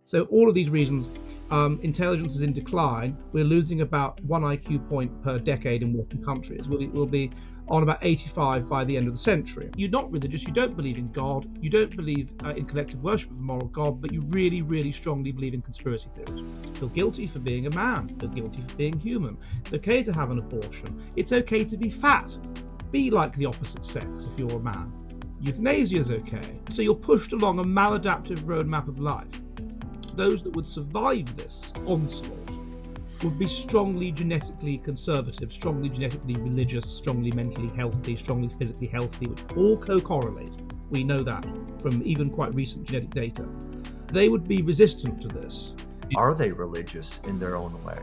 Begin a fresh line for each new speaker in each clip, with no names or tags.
So all of these reasons, intelligence is in decline. We're losing about 1 IQ point per decade in Western countries. We'll be on about 85 by the end of the century. You're not religious, you don't believe in God, you don't believe in collective worship of a moral God, but you really, really strongly believe in conspiracy theories. Feel guilty for being a man, feel guilty for being human. It's okay to have an abortion, it's okay to be fat. Be like the opposite sex if you're a man. Euthanasia is okay. So you're pushed along a maladaptive roadmap of life. Those that would survive this onslaught would be strongly genetically conservative, strongly genetically religious, strongly mentally healthy, strongly physically healthy, which all co-correlate. We know that from even quite recent genetic data. They would be resistant to this.
Are they religious in their own way?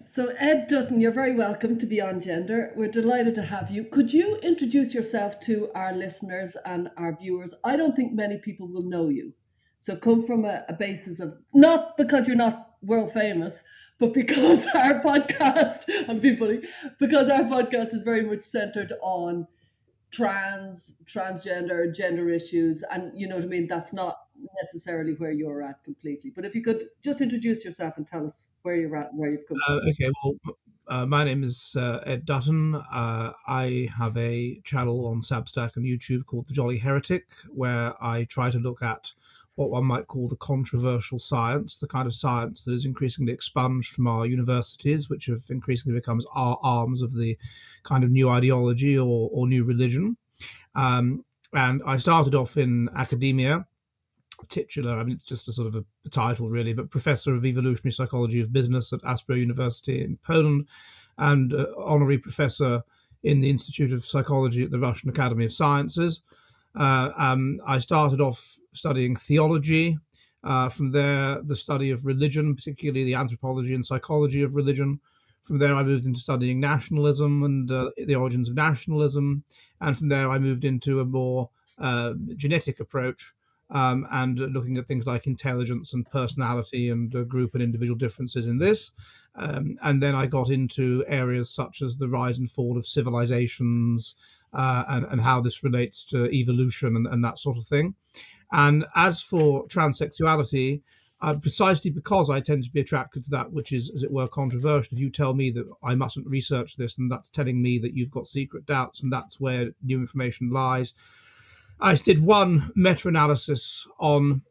So Ed Dutton, you're very welcome to Beyond Gender. We're delighted to have you. Could you introduce yourself to our listeners and our viewers? I don't think many people will know you. So come from a basis of, not because you're not world famous, but because our podcast, because our podcast is very much centered on transgender, gender issues, and you know what I mean, that's not necessarily where you're at completely. But if you could just introduce yourself and tell us where you're at and where you've come from.
Okay, well, my name is Ed Dutton. I have a channel on Substack and YouTube called The Jolly Heretic, where I try to look at what one might call the controversial science, the kind of science that is increasingly expunged from our universities, which have increasingly become our arms of the kind of new ideology or new religion. And I started off in academia, titular, I mean, it's just a sort of a title really, but Professor of Evolutionary Psychology of Business at Asbiro University in Poland, and honorary professor in the Institute of Psychology at the Russian Academy of Sciences. I started off studying theology. From there, the study of religion, particularly the anthropology and psychology of religion. From there, I moved into studying nationalism and the origins of nationalism. And from there, I moved into a more genetic approach, and looking at things like intelligence and personality and group and individual differences in this. And then I got into areas such as the rise and fall of civilizations, and how this relates to evolution and that sort of thing. And as for transsexuality, precisely because I tend to be attracted to that which is, as it were, controversial, if you tell me that I mustn't research this, and that's telling me that you've got secret doubts, and that's where new information lies. I did one meta-analysis on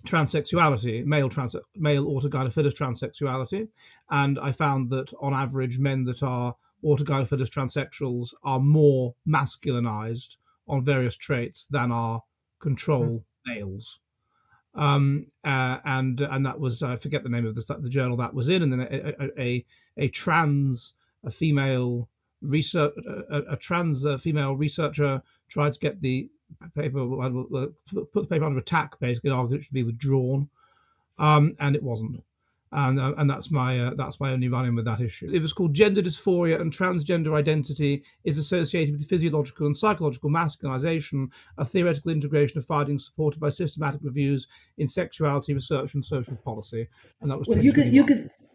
transsexuality, male autogynephilous transsexuality, and I found that on average men that are autogynephilous transsexuals are more masculinized on various traits than are control males. And that was, I forget the name of the journal that was in, and then a trans female researcher tried to get the paper, put the paper under attack, basically, and argued it should be withdrawn, and it wasn't. And that's my only run-in with that issue. It was called Gender Dysphoria and Transgender Identity is Associated with Physiological and Psychological Masculinization, a Theoretical Integration of Findings Supported by Systematic Reviews in Sexuality Research and Social Policy. And that was
well,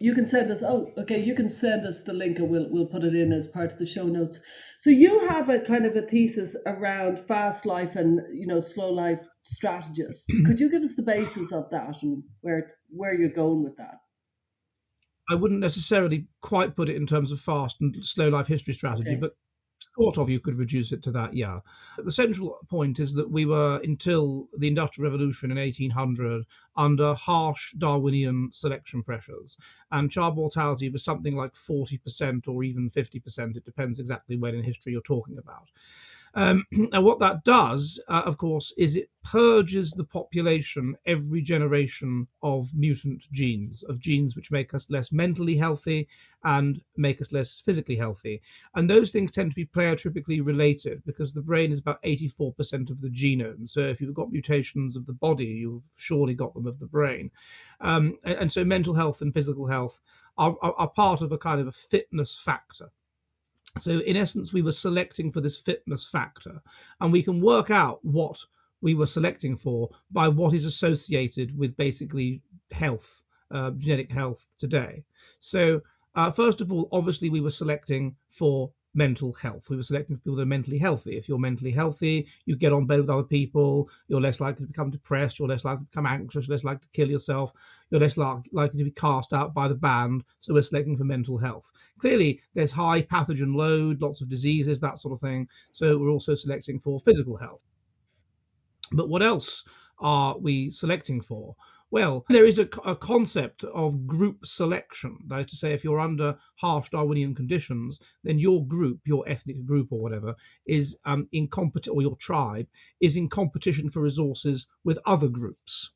you can send us. Oh, okay. You can send us the link, and we'll put it in as part of the show notes. So you have a kind of a thesis around fast life and slow life strategists. Could you give us the basis of that and where you're going with that?
I wouldn't necessarily quite put it in terms of fast and slow life history strategy, but sort of, you could reduce it to that, yeah. The central point is that we were, until the Industrial Revolution in 1800, under harsh Darwinian selection pressures, and child mortality was something like 40% or even 50%. It depends exactly when in history you're talking about. And what that does, of course, is it purges the population every generation of mutant genes, of genes which make us less mentally healthy and make us less physically healthy. And those things tend to be pleiotripically related because the brain is about 84% of the genome. So if you've got mutations of the body, you've surely got them of the brain. And so mental health and physical health are part of a kind of a fitness factor. So in essence, we were selecting for this fitness factor, and we can work out what we were selecting for by what is associated with basically health, genetic health today. So First of all, obviously, we were selecting for mental health. We were selecting for people that are mentally healthy. If you're mentally healthy, you get on better with other people, you're less likely to become depressed, you're less likely to become anxious, you're less likely to kill yourself, you're less likely to be cast out by the band. So we're selecting for mental health. Clearly, there's high pathogen load, lots of diseases, that sort of thing. So we're also selecting for physical health. But what else are we selecting for? Well, there is a concept of group selection. That is to say, if you're under harsh Darwinian conditions, then your group, your ethnic group or whatever, is in competition, or your tribe is in competition for resources with other groups.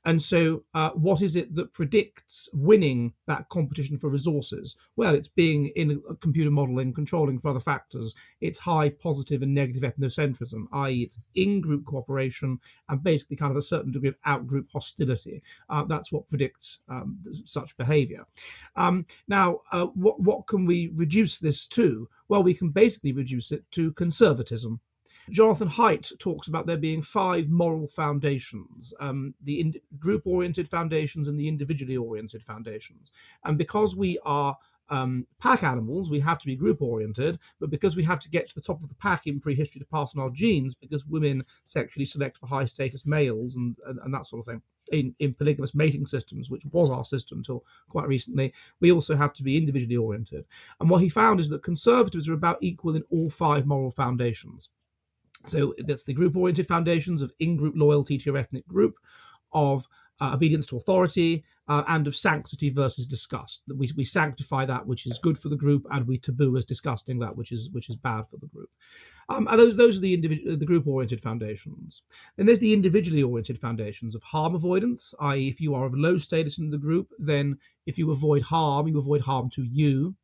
And so, what is it that predicts winning that competition for resources? Well, it's being in a computer model and controlling for other factors. It's high positive and negative ethnocentrism, i.e., it's in-group cooperation and basically kind of a certain degree of out-group hostility. That's what predicts such behavior. Now, what can we reduce this to? Well, we can basically reduce it to conservatism. Jonathan Haidt talks about there being 5 moral foundations, the group-oriented foundations and the individually-oriented foundations. And because we are pack animals, we have to be group-oriented, but because we have to get to the top of the pack in prehistory to pass on our genes, because women sexually select for high-status males and that sort of thing, in polygamous mating systems, which was our system until quite recently, we also have to be individually oriented. And what he found is that conservatives are about equal in all 5 moral foundations. So that's the group-oriented foundations of in-group loyalty to your ethnic group, of obedience to authority, and of sanctity versus disgust. We sanctify that which is good for the group, and we taboo as disgusting that which is bad for the group. And those are the group-oriented foundations. Then there's the individually oriented foundations of harm avoidance, i.e., if you are of low status in the group, then if you avoid harm to you.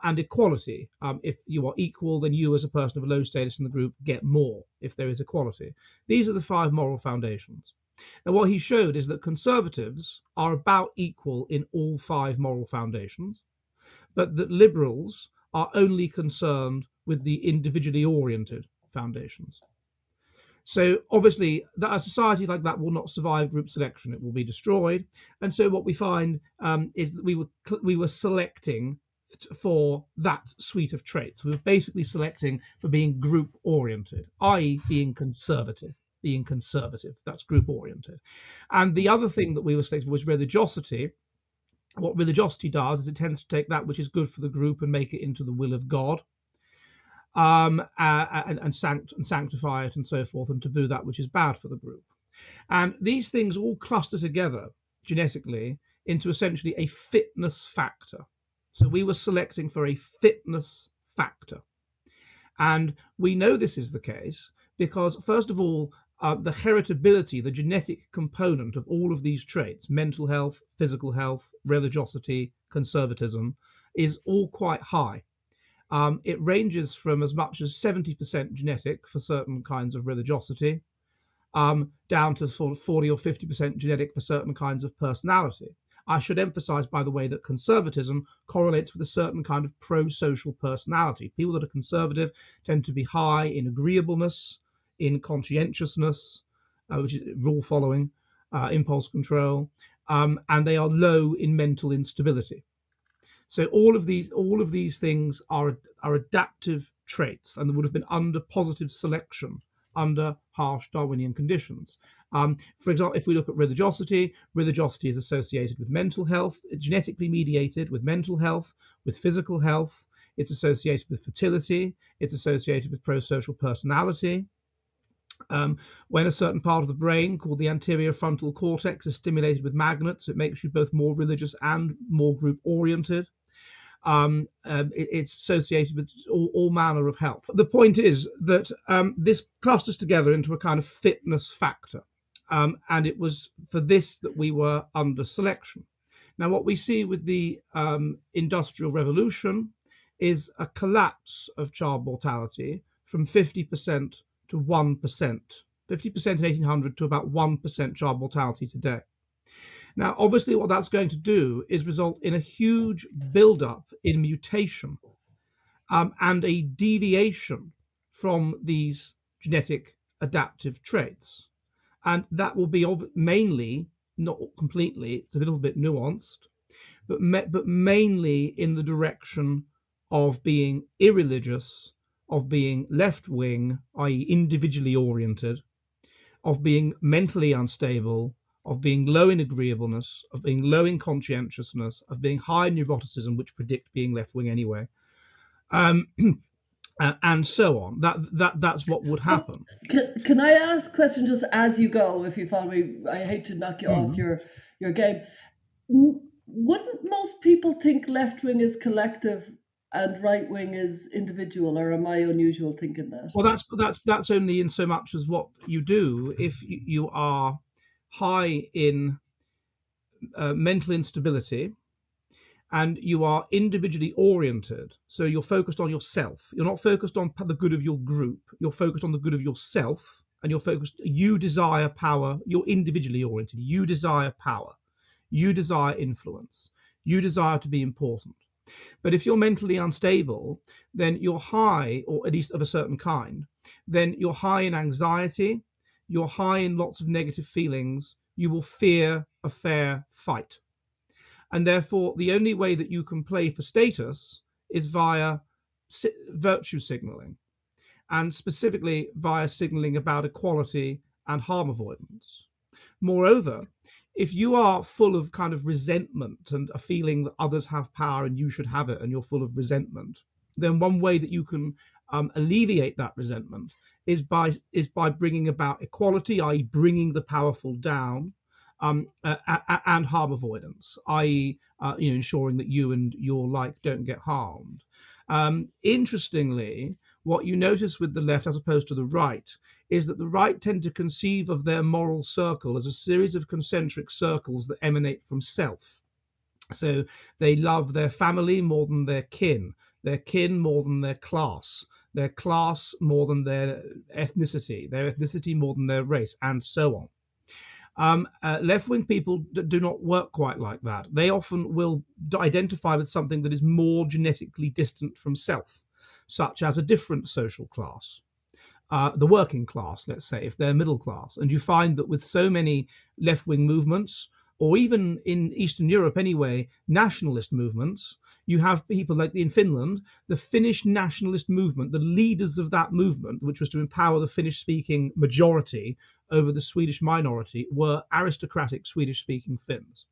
And equality. If you are equal, then you as a person of a low status in the group get more if there is equality. These are the 5 moral foundations. Now, what he showed is that conservatives are about equal in all 5 moral foundations, but that liberals are only concerned with the individually oriented foundations. So obviously, that a society like that will not survive group selection; it will be destroyed. And so what we find is that we were selecting for that suite of traits. We were basically selecting for being group oriented, i.e., being conservative. That's group oriented. And the other thing that we were selecting for was religiosity. What religiosity does is it tends to take that which is good for the group and make it into the will of God, and sanctify it and so forth, and taboo that which is bad for the group. And these things all cluster together genetically into essentially a fitness factor. So we were selecting for a fitness factor. And we know this is the case because, first of all, the heritability, the genetic component of all of these traits, mental health, physical health, religiosity, conservatism, is all quite high. It ranges from as much as 70% genetic for certain kinds of religiosity, down to sort of 40 or 50% genetic for certain kinds of personality. I should emphasize, by the way, that conservatism correlates with a certain kind of pro-social personality. People that are conservative tend to be high in agreeableness, in conscientiousness, which is rule following, impulse control, and they are low in mental instability. So all of these things are adaptive traits, and they would have been under positive selection under harsh Darwinian conditions. For example, if we look at religiosity is associated with mental health, it's genetically mediated with mental health, with physical health. It's associated with fertility. It's associated with pro-social personality. When a certain part of the brain called the anterior frontal cortex is stimulated with magnets, it makes you both more religious and more group-oriented. It's associated with all manner of health. The point is that this clusters together into a kind of fitness factor, and it was for this that we were under selection. Now, what we see with the Industrial Revolution is a collapse of child mortality from 50% to 1%, 50% in 1800 to about 1% child mortality today. Now, obviously, what that's going to do is result in a huge buildup in mutation and a deviation from these genetic adaptive traits. And that will be mainly, not completely, it's a little bit nuanced, but mainly in the direction of being irreligious, of being left-wing, i.e. individually oriented, of being mentally unstable, of being low in agreeableness, of being low in conscientiousness, of being high in neuroticism, which predict being left-wing anyway, um, and so on. That's what would happen.
Can I ask a question just as you go, if you follow me? I hate to knock you off
Mm.
your game. Wouldn't most people think left wing is collective and right wing is individual, or am I unusual thinking that?
Well, that's only in so much as what you do. If you are high in mental instability, and you are individually oriented, so you're focused on yourself. You're not focused on the good of your group. You're focused on the good of yourself, and you desire power. You're individually oriented. You desire power. You desire influence. You desire to be important. But if you're mentally unstable, then you're high, or at least of a certain kind, then you're high in anxiety. You're high in lots of negative feelings. You will fear a fair fight. And therefore, the only way that you can play for status is via virtue signaling, and specifically via signaling about equality and harm avoidance. Moreover, if you are full of kind of resentment and a feeling that others have power and you should have it, and you're full of resentment, then one way that you can alleviate that resentment is by bringing about equality, i.e., bringing the powerful down, and harm avoidance, i.e., ensuring that you and your like don't get harmed. Interestingly, what you notice with the left as opposed to the right is that the right tend to conceive of their moral circle as a series of concentric circles that emanate from self. So they love their family more than their kin more than their class more than their ethnicity more than their race, and so on. Left-wing people do not work quite like that. They often will identify with something that is more genetically distant from self, such as a different social class, the working class, let's say, if they're middle class. And you find that with so many left-wing movements, or even in Eastern Europe anyway, nationalist movements, you have people like in Finland, the Finnish nationalist movement, the leaders of that movement, which was to empower the Finnish-speaking majority over the Swedish minority, were aristocratic Swedish-speaking Finns.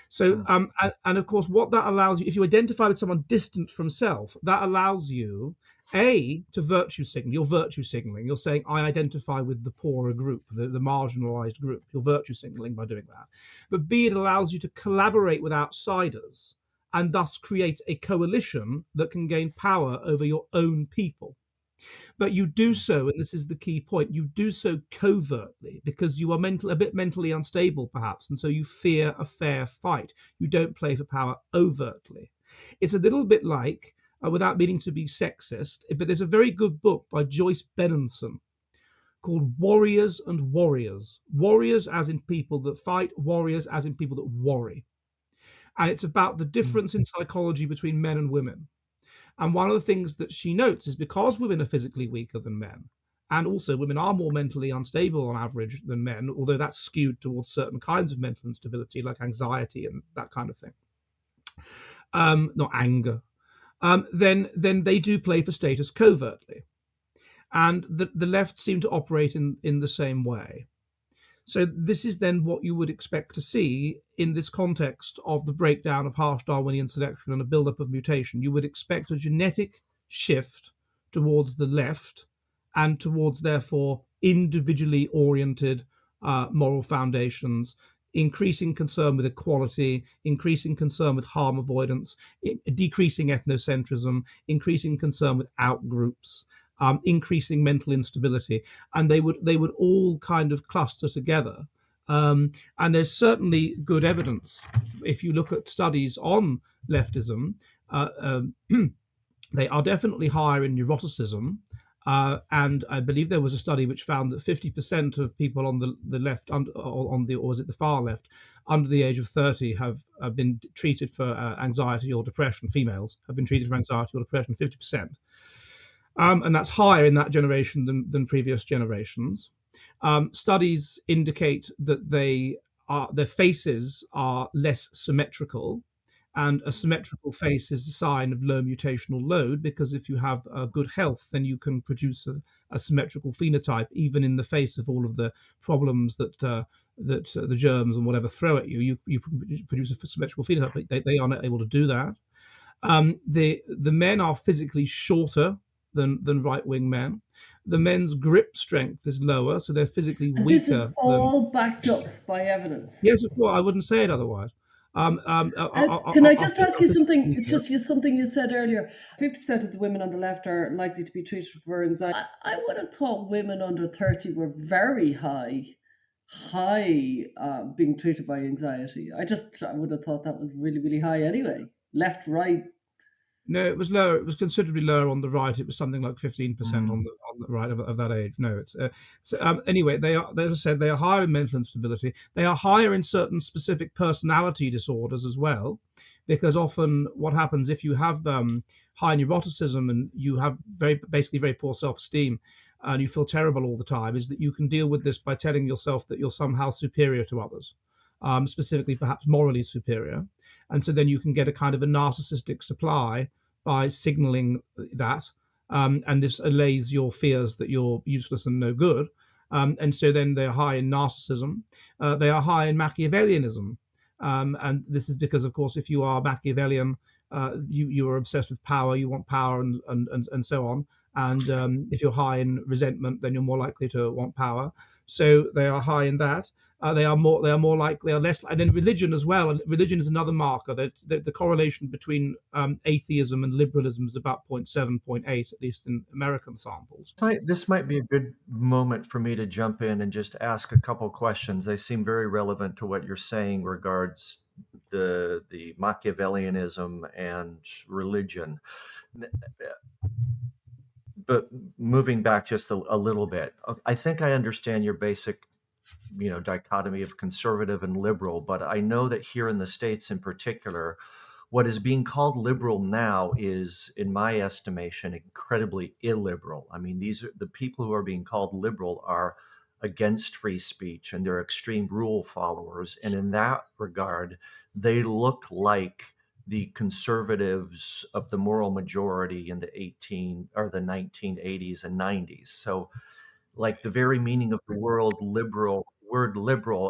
So, and of course, what that allows you, if you identify with someone distant from self, that allows you, to virtue signal. You're virtue signaling. You're saying, I identify with the poorer group, the marginalized group. You're virtue signaling by doing that. But B, it allows you to collaborate with outsiders and thus create a coalition that can gain power over your own people. But you do so, and this is the key point, you do so covertly because you are a bit mentally unstable, perhaps, and so you fear a fair fight. You don't play for power overtly. It's a little bit like, without meaning to be sexist, but there's a very good book by Joyce Benenson called Warriors and Warriors. Warriors as in people that fight, warriors as in people that worry. And it's about the difference in psychology between men and women. And one of the things that she notes is because women are physically weaker than men, and also women are more mentally unstable on average than men, although that's skewed towards certain kinds of mental instability like anxiety and that kind of thing, not anger, then they do play for status covertly. And the left seem to operate in the same way. So this is then what you would expect to see in this context of the breakdown of harsh Darwinian selection and a buildup of mutation. You would expect a genetic shift towards the left and towards, therefore, individually oriented moral foundations, increasing concern with equality, increasing concern with harm avoidance, decreasing ethnocentrism, increasing concern with outgroups, increasing mental instability, and they would all kind of cluster together. And there's certainly good evidence if you look at studies on leftism. They are definitely higher in neuroticism. And I believe there was a study which found that 50% of people on the left, or was it the far left, under the age of 30 have been treated for anxiety or depression. Females have been treated for anxiety or depression, 50%. And that's higher in that generation than previous generations. Studies indicate that their faces are less symmetrical, And a symmetrical face is a sign of low mutational load, because if you have good health, then you can produce a symmetrical phenotype, even in the face of all of the problems that the germs and whatever throw at you. You produce a symmetrical phenotype, but they are not able to do that. The men are physically shorter than right wing men. The men's grip strength is lower, so they're physically
And this is
weaker than.
all backed up by evidence.
Yes, of course, I wouldn't say it otherwise.
Can I
I'll
just
take
ask
up
you
this
something? It's
here.
just something you said earlier. 50% of the women on the left are likely to be treated for anxiety. I would have thought women under 30 were very high being treated by anxiety. I would have thought that was really, really high anyway. Left, right.
No, it was lower. It was considerably lower on the right. It was something like 15% on the right of that age. No, it's anyway. They are, as I said, they are higher in mental instability. They are higher in certain specific personality disorders as well, because often what happens if you have high neuroticism and you have basically very poor self-esteem, and you feel terrible all the time, is that you can deal with this by telling yourself that you're somehow superior to others, specifically perhaps morally superior. And so then you can get a kind of a narcissistic supply by signaling that, and this allays your fears that you're useless and no good. And so then they're high in narcissism. They are high in Machiavellianism. And this is because, of course, if you are Machiavellian, you are obsessed with power, you want power, and so on. And if you're high in resentment, then you're more likely to want power. So they are high in that. They are more likely, they are less, and then religion as well. And religion is another marker. That the correlation between atheism and liberalism is about 0.7, 0.8, at least in American samples.
This might be a good moment for me to jump in and just ask a couple questions. They seem very relevant to what you're saying regards the Machiavellianism and religion. But moving back just a little bit, I think I understand your basic, dichotomy of conservative and liberal, but I know that here in the States in particular, what is being called liberal now is, in my estimation, incredibly illiberal. I mean, these are the people who are being called liberal are against free speech and they're extreme rule followers. And in that regard, they look like the conservatives of the moral majority in the 1980s and 90s. So like the very meaning of the word liberal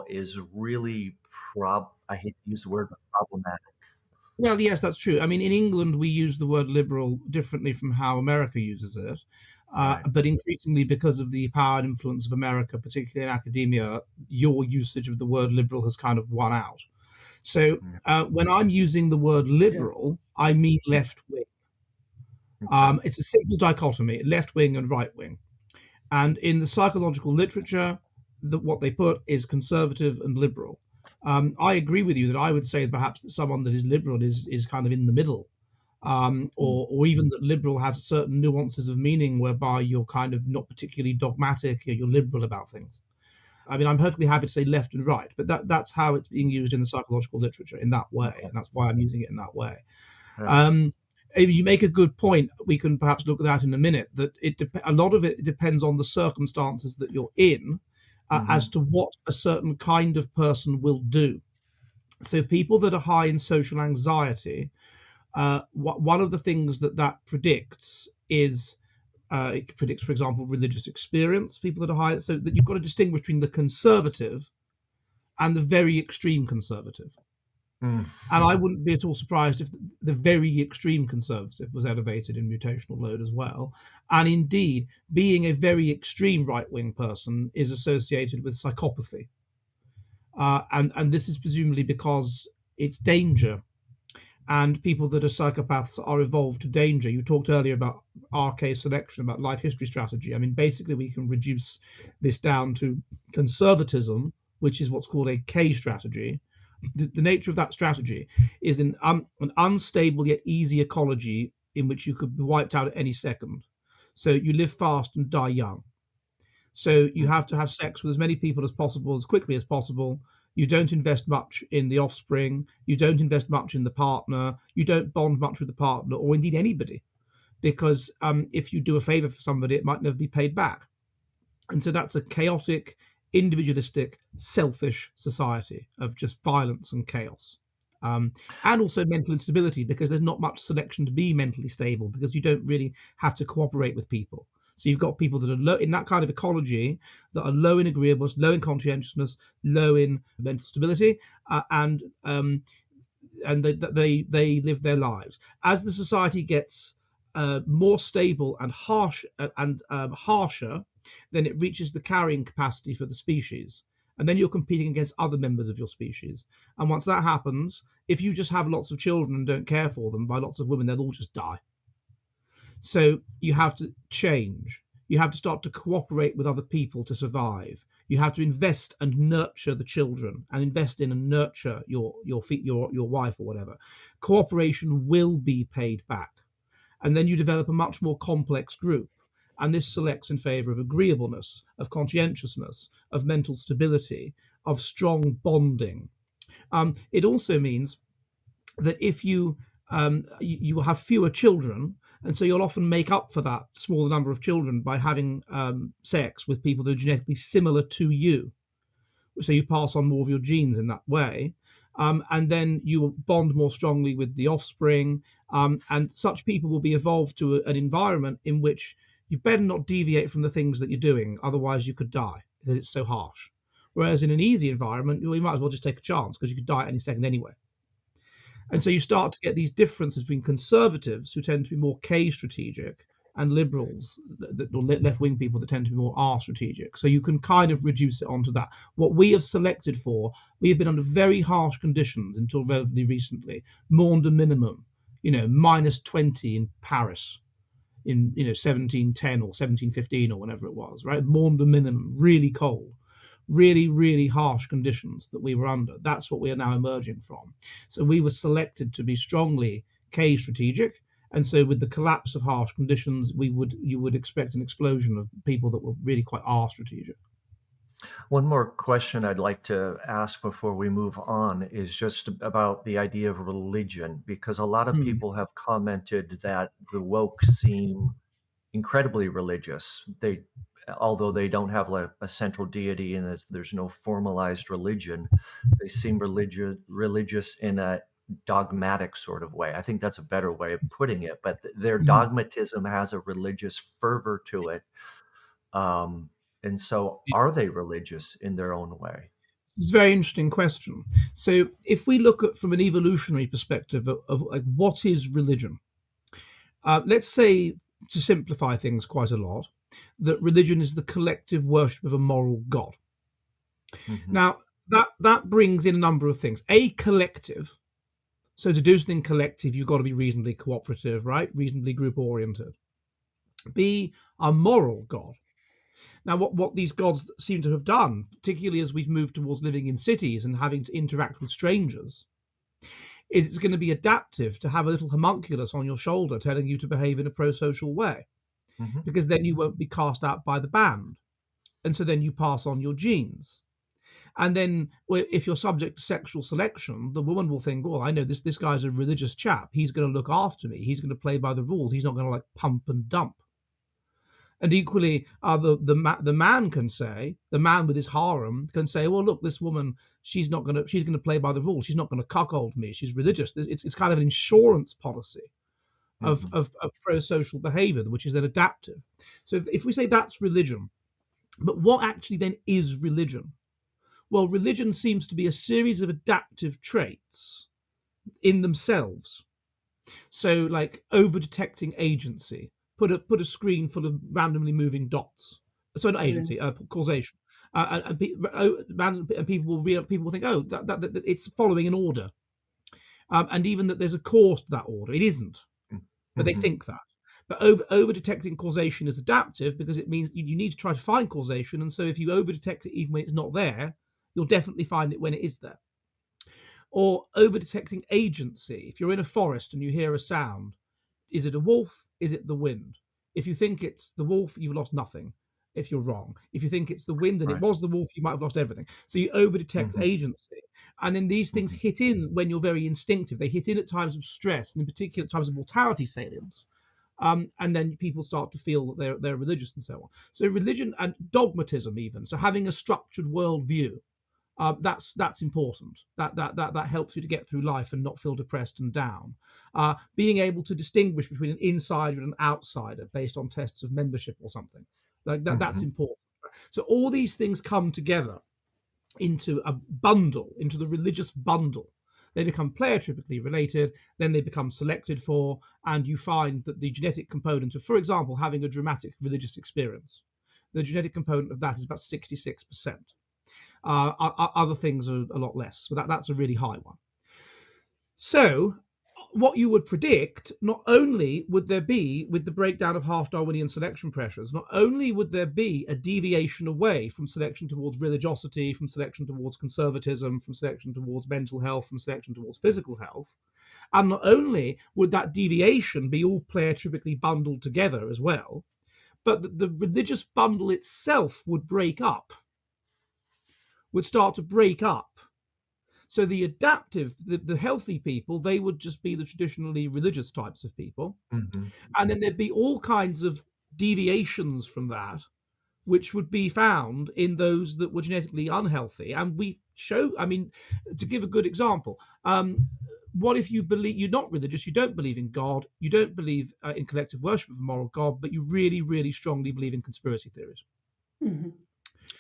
is really I hate to use the word, but problematic.
Well, yes, that's true. I mean, in England, we use the word liberal differently from how America uses it.
Right.
But increasingly, because of the power and influence of America, particularly in academia, your usage of the word liberal has kind of won out. So when I'm using the word liberal, I mean left wing. It's a simple dichotomy, left wing and right wing. And in the psychological literature, what they put is conservative and liberal. I agree with you that I would say perhaps that someone that is liberal is kind of in the middle, or even that liberal has certain nuances of meaning whereby you're kind of not particularly dogmatic, you're liberal about things. I mean, I'm perfectly happy to say left and right, but that's how it's being used in the psychological literature in that way, and that's why I'm using it in that way. You make a good point. We can perhaps look at that in a minute. That a lot of it depends on the circumstances that you're in, as to what a certain kind of person will do. So people that are high in social anxiety, one of the things that predicts is it predicts, for example, religious experience. People that are high, so that you've got to distinguish between the conservative and the very extreme conservative. And I wouldn't be at all surprised if the very extreme conservative was elevated in mutational load as well. And indeed, being a very extreme right-wing person is associated with psychopathy. And this is presumably because it's danger. And people that are psychopaths are evolved to danger. You talked earlier about RK selection, about life history strategy. I mean, basically, we can reduce this down to conservatism, which is what's called a K strategy. The nature of that strategy is an unstable yet easy ecology in which you could be wiped out at any second. So you live fast and die young. So you have to have sex with as many people as possible, as quickly as possible. You don't invest much in the offspring. You don't invest much in the partner. You don't bond much with the partner, or indeed anybody, because if you do a favor for somebody, it might never be paid back. And so that's a chaotic, individualistic, selfish society of just violence and chaos. and also mental instability, because there's not much selection to be mentally stable, because you don't really have to cooperate with people. So you've got people that are low in that kind of ecology, that are low in agreeableness, low in conscientiousness, low in mental stability, and they live their lives. As the society gets more stable and harsher, then it reaches the carrying capacity for the species, and then you're competing against other members of your species. And once that happens, if you just have lots of children and don't care for them by lots of women, they'll all just die. So you have to change. You have to start to cooperate with other people to survive. You have to invest and nurture the children, and invest in and nurture your wife or whatever. Cooperation will be paid back, and then you develop a much more complex group. And this selects in favor of agreeableness, of conscientiousness, of mental stability, of strong bonding. It also means that if you will have fewer children, and so you'll often make up for that smaller number of children by having sex with people that are genetically similar to you. So you pass on more of your genes in that way, and then you will bond more strongly with the offspring. And such people will be evolved to an environment in which you better not deviate from the things that you're doing, otherwise you could die because it's so harsh. Whereas in an easy environment, you might as well just take a chance, because you could die at any second anyway. And so you start to get these differences between conservatives, who tend to be more K strategic, and liberals, or left-wing people, that tend to be more R strategic. So you can kind of reduce it onto that. What we have selected for, we have been under very harsh conditions until relatively recently. Monde minimum, minus 20 in Paris in 1710 or 1715 or whenever it was, right? Monde minimum, really cold. Really, really harsh conditions that we were under. That's what we are now emerging from. So we were selected to be strongly K strategic, and so with the collapse of harsh conditions, you would expect an explosion of people that were really quite R strategic.
One more question I'd like to ask before we move on is just about the idea of religion, because a lot of people have commented that the woke seem incredibly religious. Although they don't have a central deity and there's no formalized religion, they seem religious in a dogmatic sort of way. I think that's a better way of putting it, but their dogmatism has a religious fervor to it. And so are they religious in their own way?
It's a very interesting question. So if we look at from an evolutionary perspective of like, what is religion? Let's say, to simplify things quite a lot, that religion is the collective worship of a moral God. Now, that brings in a number of things. A collective. So to do something collective, you've got to be reasonably cooperative, right? Reasonably group oriented. B, a moral God. Now, what these gods seem to have done, particularly as we've moved towards living in cities and having to interact with strangers, is it's going to be adaptive to have a little homunculus on your shoulder telling you to behave in a pro-social way, because then you won't be cast out by the band. And so then you pass on your genes. And then if you're subject to sexual selection, the woman will think, well, I know this guy's a religious chap. He's going to look after me. He's going to play by the rules. He's not going to like pump and dump. And equally, the man can say, the man with his harem can say, well, look, this woman, she's going to play by the rules. She's not going to cuckold me. She's religious. It's kind of an insurance policy of pro-social behavior, which is then adaptive. So if we say that's religion, but what actually then is religion? Well, religion seems to be a series of adaptive traits in themselves. So like over-detecting agency. Put a screen full of randomly moving dots. So not agency, causation. And people will think, oh, that it's following an order. And even that there's a cause to that order. It isn't, but they think that. But over-detecting causation is adaptive, because it means you need to try to find causation. And so if you over-detect it even when it's not there, you'll definitely find it when it is there. Or over-detecting agency. If you're in a forest and you hear a sound, is it a wolf? Is it the wind? If you think it's the wolf, you've lost nothing if you're wrong. If you think it's the wind and it was the wolf, you might have lost everything. So you over-detect agency. And then these things hit in when you're very instinctive. They hit in at times of stress, and in particular at times of mortality salience. And then people start to feel that they're religious and so on. So religion and dogmatism even. So having a structured worldview. That's important. That helps you to get through life and not feel depressed and down. Being able to distinguish between an insider and an outsider based on tests of membership or something like that, that's
Hmm.
important. So all these things come together into a bundle, into the religious bundle. They become pleiotripically related, then they become selected for, and you find that the genetic component of, for example, having a dramatic religious experience, the genetic component of that is about 66%. Other things are a lot less, but that's a really high one. So, what you would predict, not only would there be, with the breakdown of harsh Darwinian selection pressures, not only would there be a deviation away from selection towards religiosity, from selection towards conservatism, from selection towards mental health, from selection towards physical health, and not only would that deviation be all pleiotripically bundled together as well, but the religious bundle itself would break up, would start to break up. So the adaptive, the healthy people, they would just be the traditionally religious types of people.
Hmm.
And then there'd be all kinds of deviations from that, which would be found in those that were genetically unhealthy. And we show, I mean, to give a good example, what if you believe you're not religious, you don't believe in God, you don't believe in collective worship of a moral God, but you really, really strongly believe in conspiracy theories?
Hmm.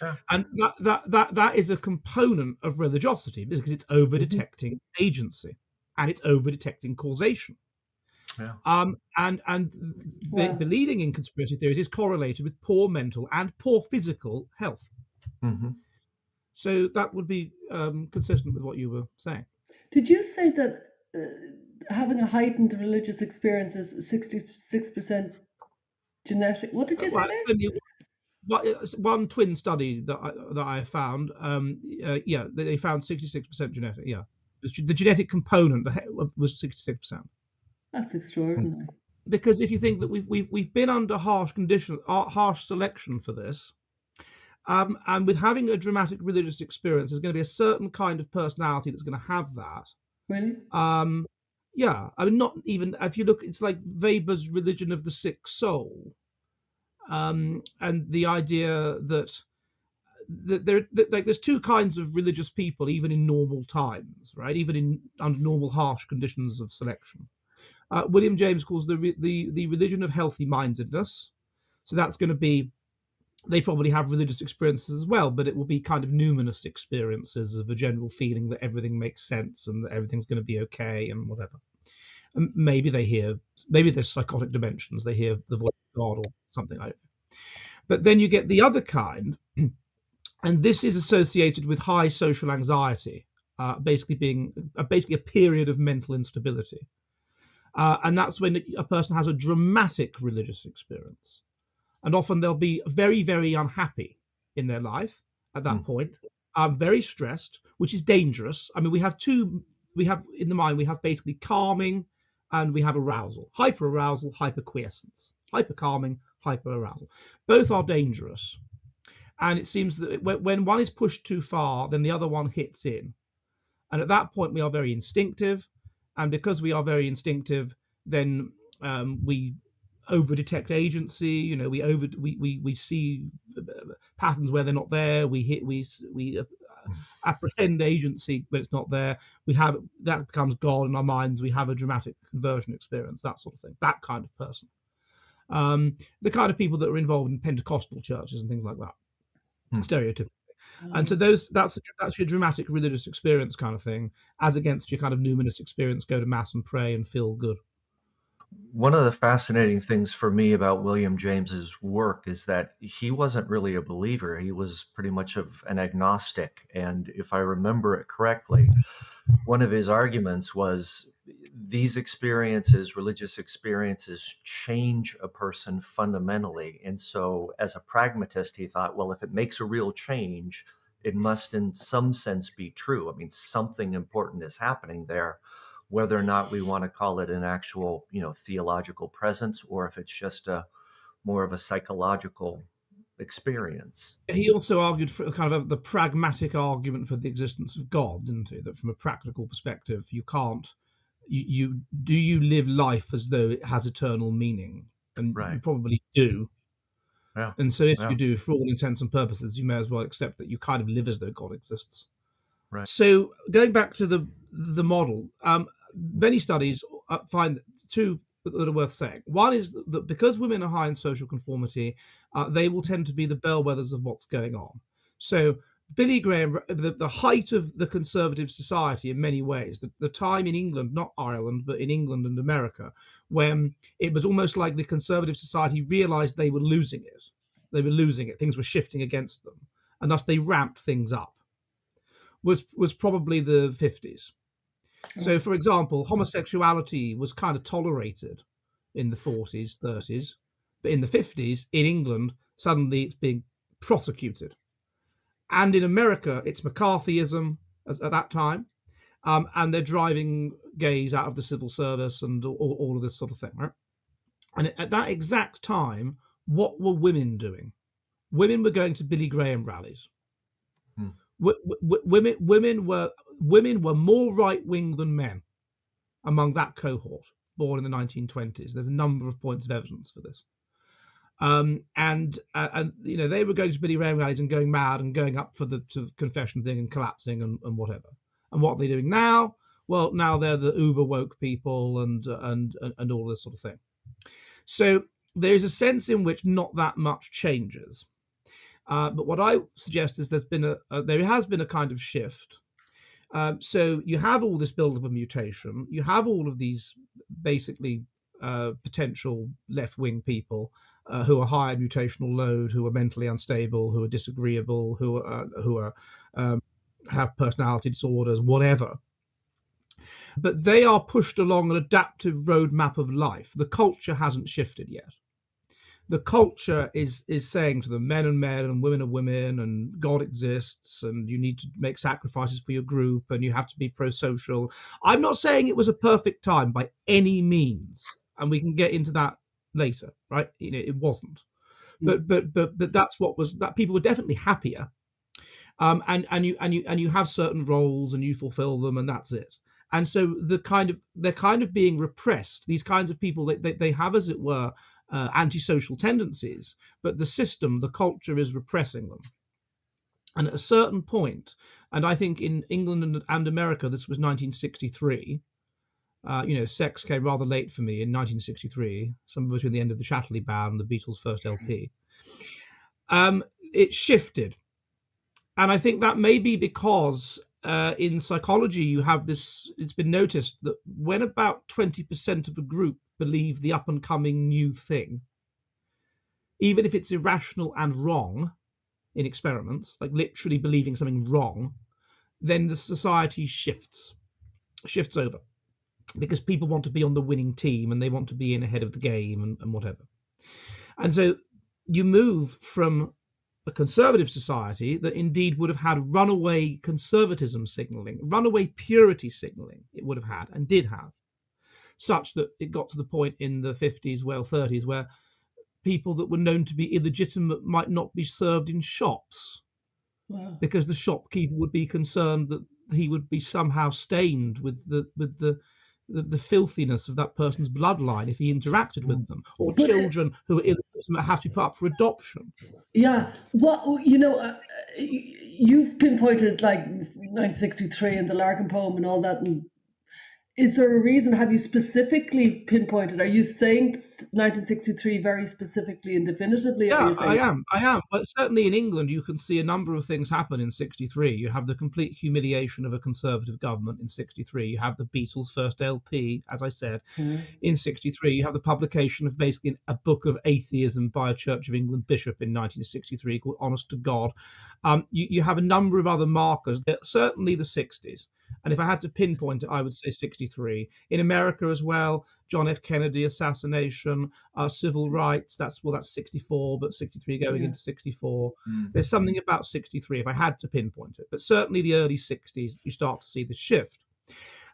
Yeah.
And that is a component of religiosity because it's over detecting agency and it's over detecting causation.
Yeah.
Wow.
Believing in conspiracy theories is correlated with poor mental and poor physical health.
Hmm.
So that would be consistent with what you were saying.
Did you say that having a heightened religious experience is 66% genetic? What did you say
Well,
there?
it's only one twin study that I found. Yeah, they found 66% genetic. Yeah, the genetic component was 66%.
That's extraordinary.
Because if you think that we've been under harsh selection for this, and with having a dramatic religious experience, there's going to be a certain kind of personality that's going to have that.
Really?
Um, yeah, I mean, not even if you look, it's like Weber's religion of the sick soul, and the idea that like there's two kinds of religious people, even in normal times, right? Even in under normal harsh conditions of selection. William James calls the religion of healthy mindedness. So that's going to be, they probably have religious experiences as well, but it will be kind of numinous experiences of a general feeling that everything makes sense and that everything's going to be okay and whatever. And maybe maybe there's psychotic dimensions. They hear the voice of God or something like that. But then you get the other kind, and this is associated with high social anxiety, basically a period of mental instability. And that's when a person has a dramatic religious experience. And often they'll be very, very unhappy in their life at that point, very stressed, which is dangerous. I mean, we have in the mind, we have basically calming and we have arousal, hyper arousal, hyper quiescence, hyper calming, hyper arousal. Both are dangerous. And it seems that when one is pushed too far, then the other one hits in. And at that point, we are very instinctive. And because we are very instinctive, then we over detect agency. You know, we see patterns where they're not there. We apprehend agency when it's not there. We have that becomes God in our minds. We have a dramatic conversion experience, that sort of thing. That kind of person. The kind of people that are involved in Pentecostal churches and things like that. Stereotypical. And so that's your dramatic religious experience kind of thing, as against your kind of numinous experience, go to mass and pray and feel good.
One of the fascinating things for me about William James's work is that he wasn't really a believer. He was pretty much of an agnostic. And if I remember it correctly, one of his arguments was these experiences, religious experiences, change a person fundamentally. And so, as a pragmatist, he thought, well, if it makes a real change, it must in some sense be true. I mean, something important is happening there, whether or not we want to call it an actual, theological presence, or if it's just a more of a psychological experience.
He also argued for kind of the pragmatic argument for the existence of God, didn't he? That from a practical perspective, you can't, you live life as though it has eternal meaning, and you
Right.
probably do.
Yeah.
And so if
Yeah.
you do, for all intents and purposes, you may as well accept that you kind of live as though God exists.
Right.
So going back to the model, many studies find two that are worth saying. One is that because women are high in social conformity, they will tend to be the bellwethers of what's going on. So Billy Graham, the height of the conservative society in many ways, the time in England, not Ireland, but in England and America, when it was almost like the conservative society realized they were losing it. They were losing it. Things were shifting against them. And thus they ramped things up, was probably the 50s. So, for example, homosexuality was kind of tolerated in the 40s, 30s, but in the 50s, in England, suddenly it's being prosecuted. And in America, it's McCarthyism at that time, and they're driving gays out of the civil service and all of this sort of thing, right? And at that exact time, what were women doing? Women were going to Billy Graham rallies.
Hmm.
Women were more right wing than men among that cohort born in the 1920s. There's a number of points of evidence for this. And they were going to Billy Graham rallies and going mad and going up for the confession thing and collapsing and whatever. And what are they doing now? Well, now they're the uber woke people and all this sort of thing. So there's a sense in which not that much changes. But what I suggest is there has been a kind of shift. So you have all this buildup of mutation. You have all of these basically potential left-wing people who are high in mutational load, who are mentally unstable, who are disagreeable, who have personality disorders, whatever. But they are pushed along an adaptive roadmap of life. The culture hasn't shifted yet. The culture is saying to them, men are men and women are women, and God exists, and you need to make sacrifices for your group, and you have to be pro-social. I'm not saying it was a perfect time by any means, and we can get into that later, right? It wasn't, but that's what was that. People were definitely happier, and you have certain roles and you fulfill them, and that's it. And so they're kind of being repressed. These kinds of people, they have, as it were, antisocial tendencies, but the system, the culture, is repressing them. And at a certain point, and I think in England and America, this was 1963. Sex came rather late for me in 1963, somewhere between the end of the Chatterley Ban and the Beatles' first LP. It shifted. And I think that may be because in psychology, you have this, it's been noticed that when about 20% of a group believe the up and coming new thing, even if it's irrational and wrong in experiments, like literally believing something wrong, then the society shifts over, because people want to be on the winning team and they want to be in ahead of the game and whatever. And so you move from a conservative society that indeed would have had runaway conservatism signaling, runaway purity signaling, it would have had and did have, such that it got to the point in the 50s, 30s, where people that were known to be illegitimate might not be served in shops. Wow. Because the shopkeeper would be concerned that he would be somehow stained with the filthiness of that person's bloodline if he interacted with them, or children who are illegitimate have to be put up for adoption.
Yeah, well, you've pinpointed like 1963 and the Larkin poem and all that. And is there a reason? Have you specifically pinpointed? Are you saying 1963 very specifically and definitively?
Yeah,
or are you saying...
I am. But certainly in England, you can see a number of things happen in 63. You have the complete humiliation of a conservative government in 63. You have the Beatles' first LP, as I said, in 63. You have the publication of basically a book of atheism by a Church of England bishop in 1963 called Honest to God. You have a number of other markers, certainly the 60s. And if I had to pinpoint it, I would say 63. In America as well, John F. Kennedy assassination, civil rights, that's 64, but 63 going into 64. There's something about 63 if I had to pinpoint it. But certainly the early 60s, you start to see the shift.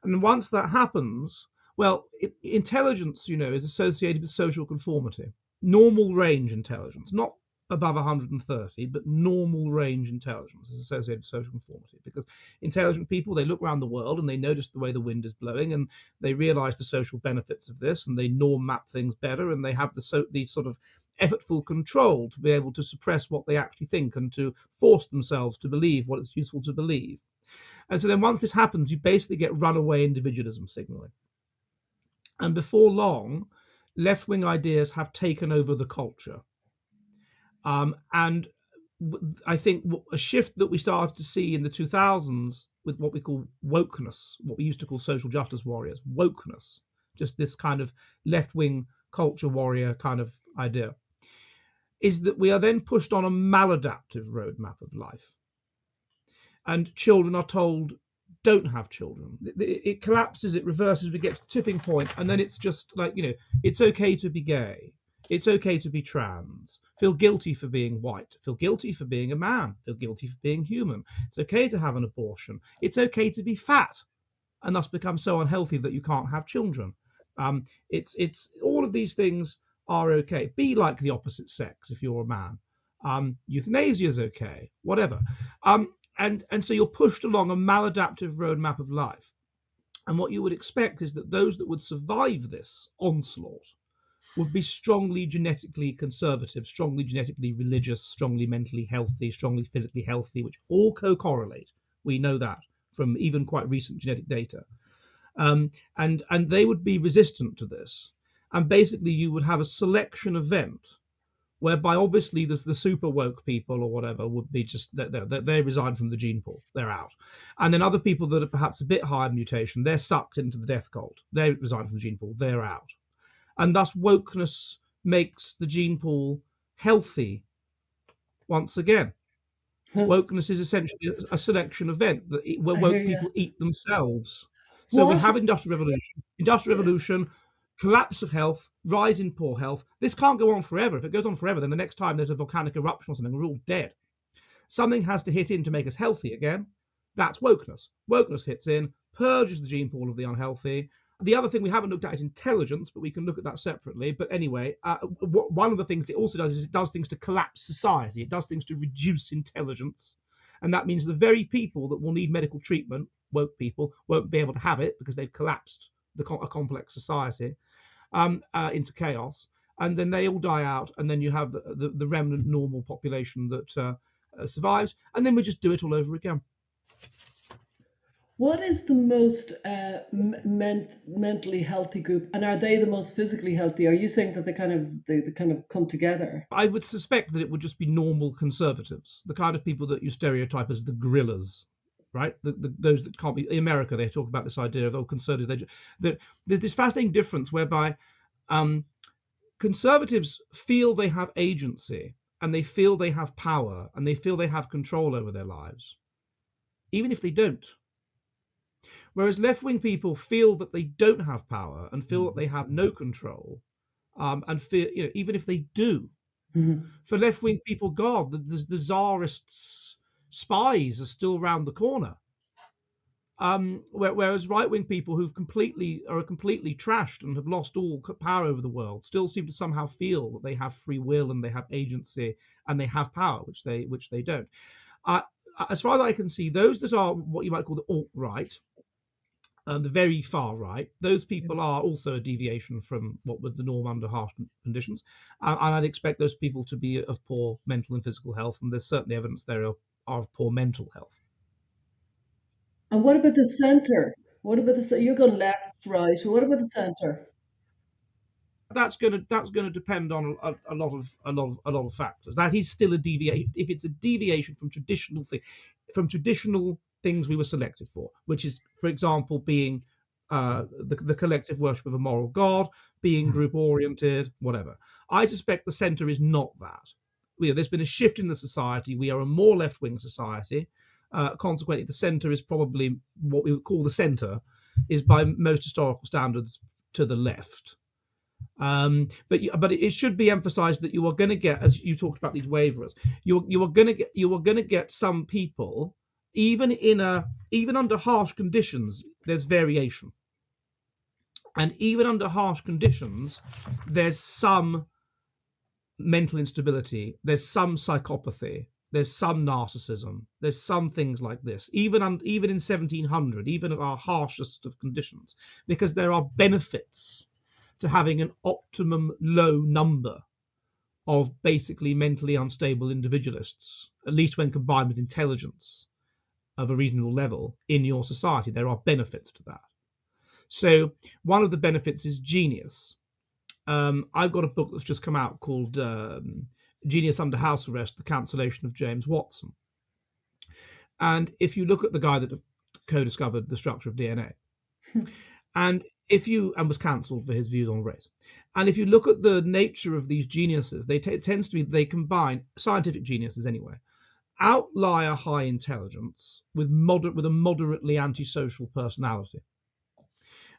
And once that happens, well, intelligence, is associated with social conformity. Normal range intelligence, not above 130, but normal range intelligence is associated with social conformity, because intelligent people, they look around the world and they notice the way the wind is blowing and they realize the social benefits of this, and they norm map things better, and they have the sort of effortful control to be able to suppress what they actually think and to force themselves to believe what it's useful to believe. And so then once this happens, you basically get runaway individualism signaling. And before long, left-wing ideas have taken over the culture. And I think a shift that we started to see in the 2000s with what we call wokeness, what we used to call social justice warriors, wokeness, just this kind of left-wing culture warrior kind of idea, is that we are then pushed on a maladaptive roadmap of life. And children are told, don't have children. It collapses, it reverses, we get to the tipping point, and then it's just like, it's okay to be gay. It's okay to be trans. Feel guilty for being white. Feel guilty for being a man. Feel guilty for being human. It's okay to have an abortion. It's okay to be fat and thus become so unhealthy that you can't have children. It's all of these things are okay. Be like the opposite sex if you're a man. Euthanasia is okay. Whatever. And so you're pushed along a maladaptive roadmap of life. And what you would expect is that those that would survive this onslaught would be strongly genetically conservative, strongly genetically religious, strongly mentally healthy, strongly physically healthy, which all co-correlate. We know that from even quite recent genetic data. And they would be resistant to this. And basically you would have a selection event whereby obviously there's the super woke people or whatever would be just they resign from the gene pool, they're out. And then other people that are perhaps a bit higher mutation, they're sucked into the death cult, they resign from the gene pool, they're out. And thus wokeness makes the gene pool healthy once again. Wokeness is essentially a selection event where woke people eat themselves. So we have industrial revolution, collapse of health, rise in poor health. This can't go on forever. If it goes on forever, then the next time there's a volcanic eruption or something, we're all dead. Something has to hit in to make us healthy again. That's wokeness. Wokeness hits in, purges the gene pool of the unhealthy. The other thing we haven't looked at is intelligence, but we can look at that separately. But anyway, one of the things it also does is it does things to collapse society. It does things to reduce intelligence. And that means the very people that will need medical treatment, woke people, won't be able to have it because they've collapsed a complex society into chaos. And then they all die out. And then you have the remnant normal population that survives. And then we just do it all over again.
What is the most mentally healthy group, and are they the most physically healthy? Are you saying that they kind of come together?
I would suspect that it would just be normal conservatives, the kind of people that you stereotype as the guerrillas, right? Those that can't be. In America, they talk about this idea of conservatives. There's this fascinating difference whereby conservatives feel they have agency and they feel they have power and they feel they have control over their lives, even if they don't. Whereas left-wing people feel that they don't have power and feel that they have no control, and fear, even if they do. Mm-hmm. For left-wing people, God, the czarist spies are still round the corner. Whereas right-wing people who are completely trashed and have lost all power over the world still seem to somehow feel that they have free will and they have agency and they have power, which they don't. As far as I can see, those that are what you might call the alt-right, the very far right, those people are also a deviation from what was the norm under harsh conditions. And I'd expect those people to be of poor mental and physical health, and there's certainly evidence there are of poor mental health.
And what about the centre? What about you're going left, right. What about the centre?
That's going to depend on a lot of factors. That is still a deviation. If it's a deviation from traditional things we were selected for, which is, for example, being the collective worship of a moral God, being group oriented, whatever. I suspect the centre is not that. There's been a shift in the society. We are a more left-wing society. Consequently, the centre is probably what we would call the centre, is by most historical standards to the left. But it should be emphasised that you are going to get, as you talked about these waverers, you are going to get some people, even under harsh conditions, there's variation, and even under harsh conditions, there's some mental instability, there's some psychopathy, there's some narcissism, there's some things like this, even in 1700, even at our harshest of conditions, because there are benefits to having an optimum low number of basically mentally unstable individualists, at least when combined with intelligence. of a reasonable level in your society. There are benefits to that. So one of the benefits is genius. I've got a book that's just come out called Genius Under House Arrest, The Cancellation of James Watson. And if you look at the guy that co-discovered the structure of DNA, and was cancelled for his views on race, and if you look at the nature of these geniuses, it tends to be they combine scientific geniuses anyway, outlier high intelligence with a moderately antisocial personality.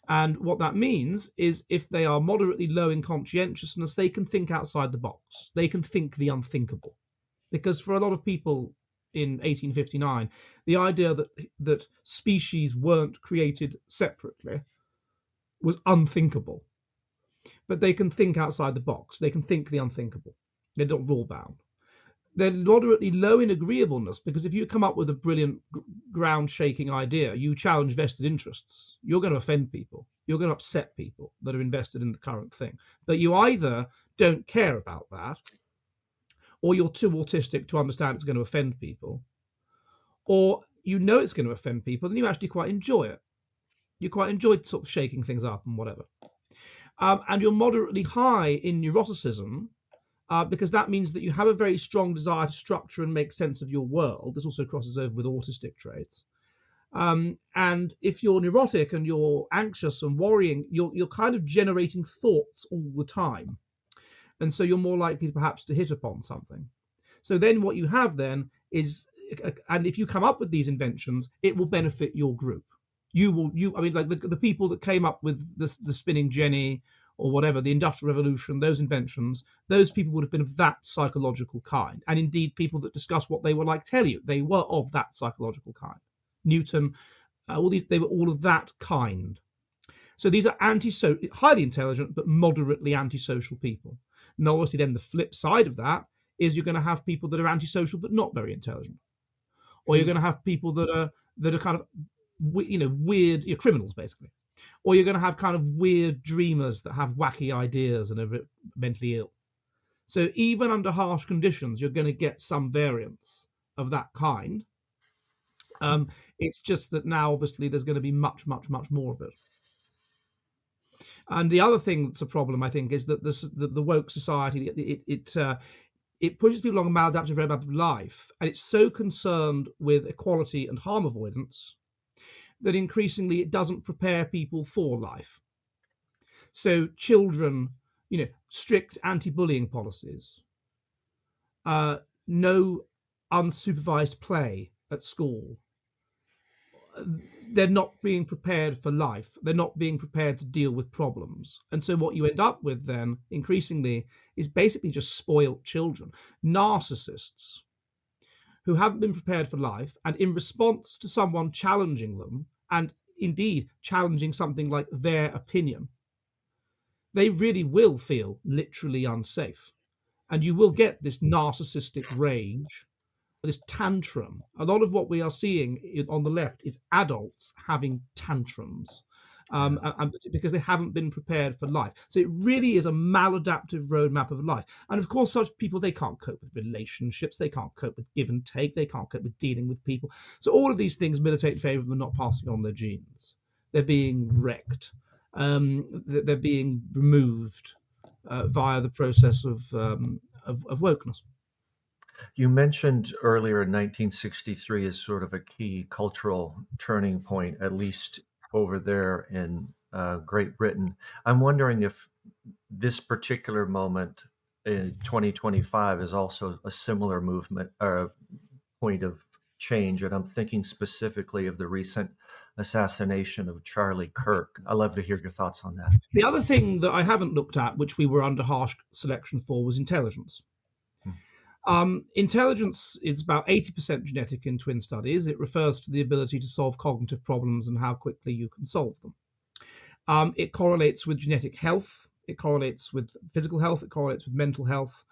And what that means is if they are moderately low in conscientiousness, they can think outside the box. They can think the unthinkable. Because for a lot of people in 1859, the idea that species weren't created separately was unthinkable. But they can think outside the box. They can think the unthinkable. They're not rule bound. They're moderately low in agreeableness, because if you come up with a brilliant ground-shaking idea, you challenge vested interests, you're going to offend people. You're going to upset people that are invested in the current thing. But you either don't care about that, or you're too autistic to understand it's going to offend people, or you know it's going to offend people and you actually quite enjoy it. You quite enjoy sort of shaking things up and whatever. And you're moderately high in neuroticism, because that means that you have a very strong desire to structure and make sense of your world. This also crosses over with autistic traits. And if you're neurotic and you're anxious and worrying, you're kind of generating thoughts all the time. And so you're more likely perhaps to hit upon something. So then what you have then is, and if you come up with these inventions, it will benefit your group. I mean, like the people that came up with the spinning jenny or whatever, the Industrial Revolution, those inventions, those people would have been of that psychological kind. And indeed, people that discuss what they were like tell you they were of that psychological kind. Newton, they were all of that kind. So these are highly intelligent, but moderately antisocial people. And obviously then the flip side of that is you're going to have people that are antisocial, but not very intelligent. Or you're going to have people that are kind of, weird, criminals basically. Or you're going to have kind of weird dreamers that have wacky ideas and are mentally ill. So even under harsh conditions, you're going to get some variance of that kind. It's just that now, obviously, there's going to be much, much, much more of it. And the other thing that's a problem, I think, is that the woke society, it pushes people along a maladaptive roadmap of life, and it's so concerned with equality and harm avoidance that increasingly it doesn't prepare people for life. So children, strict anti-bullying policies, no unsupervised play at school. They're not being prepared for life. They're not being prepared to deal with problems. And so what you end up with then increasingly is basically just spoiled children, narcissists who haven't been prepared for life, and in response to someone challenging them, and indeed challenging something like their opinion, they really will feel literally unsafe. And you will get this narcissistic rage, this tantrum. A lot of what we are seeing on the left is adults having tantrums, and because they haven't been prepared for life. So it really is a maladaptive roadmap of life. And of course, such people, they can't cope with relationships, they can't cope with give and take, they can't cope with dealing with people. So all of these things militate in favor of them not passing on their genes. They're being wrecked. They're being removed via the process of wokeness.
You mentioned earlier 1963 as sort of a key cultural turning point, at least over there in Great Britain. I'm wondering if this particular moment in 2025 is also a similar movement or point of change. And I'm thinking specifically of the recent assassination of Charlie Kirk. I'd love to hear your thoughts on that.
The other thing that I haven't looked at, which we were under harsh selection for, was intelligence. Intelligence is about 80% genetic in twin studies. It refers to the ability to solve cognitive problems and how quickly you can solve them. It correlates with genetic health. It correlates with physical health. It correlates with mental health.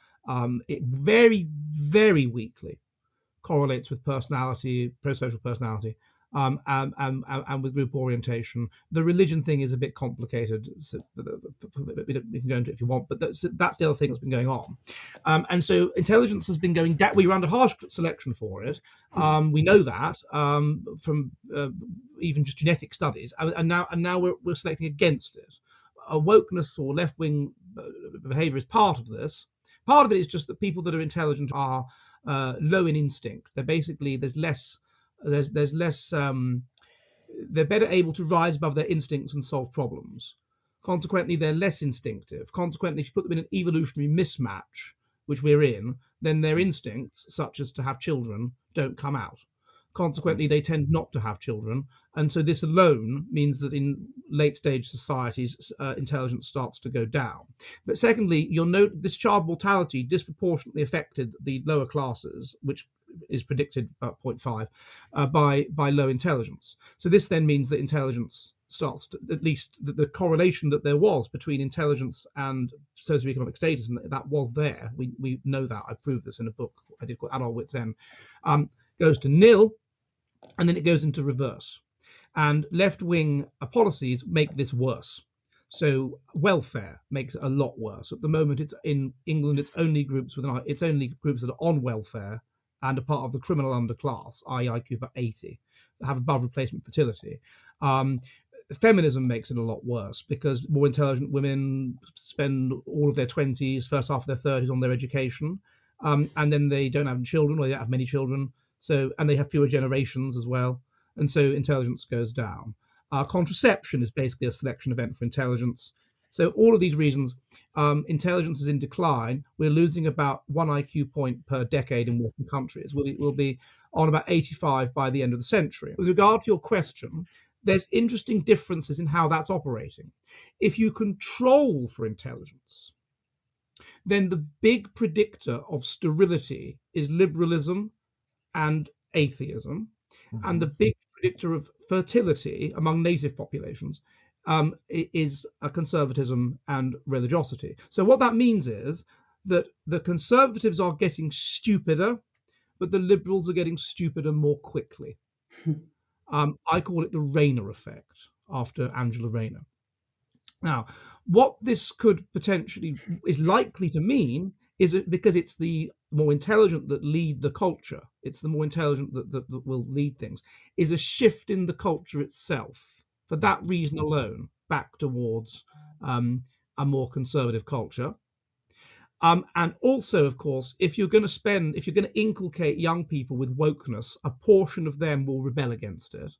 It very, very weakly correlates with personality, prosocial personality, and with group orientation. The religion thing is a bit complicated. So we can go into it if you want, but that's the other thing that's been going on. And so intelligence has been going down. We ran a harsh selection for it. We know that from even just genetic studies, and now we're selecting against it. Wokeness or left-wing behavior is part of this. Part of it is just that people that are intelligent are low in instinct. They're basically there's less. They're better able to rise above their instincts and solve problems. Consequently, they're less instinctive. Consequently, if you put them in an evolutionary mismatch, which we're in, then their instincts, such as to have children, don't come out. Consequently, they tend not to have children. And so this alone means that in late stage societies, intelligence starts to go down. But secondly, you'll note this child mortality disproportionately affected the lower classes, which is predicted about 0.5 by low intelligence. So this then means that intelligence starts to, at least the correlation that there was between intelligence and socioeconomic status, and that was there. We know that. I proved this in a book I did called Adult Wits End. Goes to nil, and then it goes into reverse. And left-wing policies make this worse. So welfare makes it a lot worse. At the moment, it's in England. It's only groups that are on welfare and are part of the criminal underclass, i.e., IQ about 80, that have above replacement fertility. Feminism makes it a lot worse because more intelligent women spend all of their 20s, first half of their 30s on their education, and then they don't have children, or they don't have many children. So, and they have fewer generations as well, and so intelligence goes down. Contraception is basically a selection event for intelligence. So, all of these reasons, intelligence is in decline. We're losing about 1 IQ point per decade in Western countries. We'll be on about 85 by the end of the century. With regard to your question, there's interesting differences in how that's operating. If you control for intelligence, then the big predictor of sterility is liberalism and atheism, and the big predictor of fertility among native populations is conservatism and religiosity. So what that means is that the conservatives are getting stupider, but the liberals are getting stupider more quickly. I call it the Rayner effect, after Angela Rayner. Now, what this could potentially is likely to mean is it because it's the more intelligent that lead the culture, it's the more intelligent that will lead things, is a shift in the culture itself. For that reason alone, back towards a more conservative culture. And also, of course, if you're going to inculcate young people with wokeness, a portion of them will rebel against it.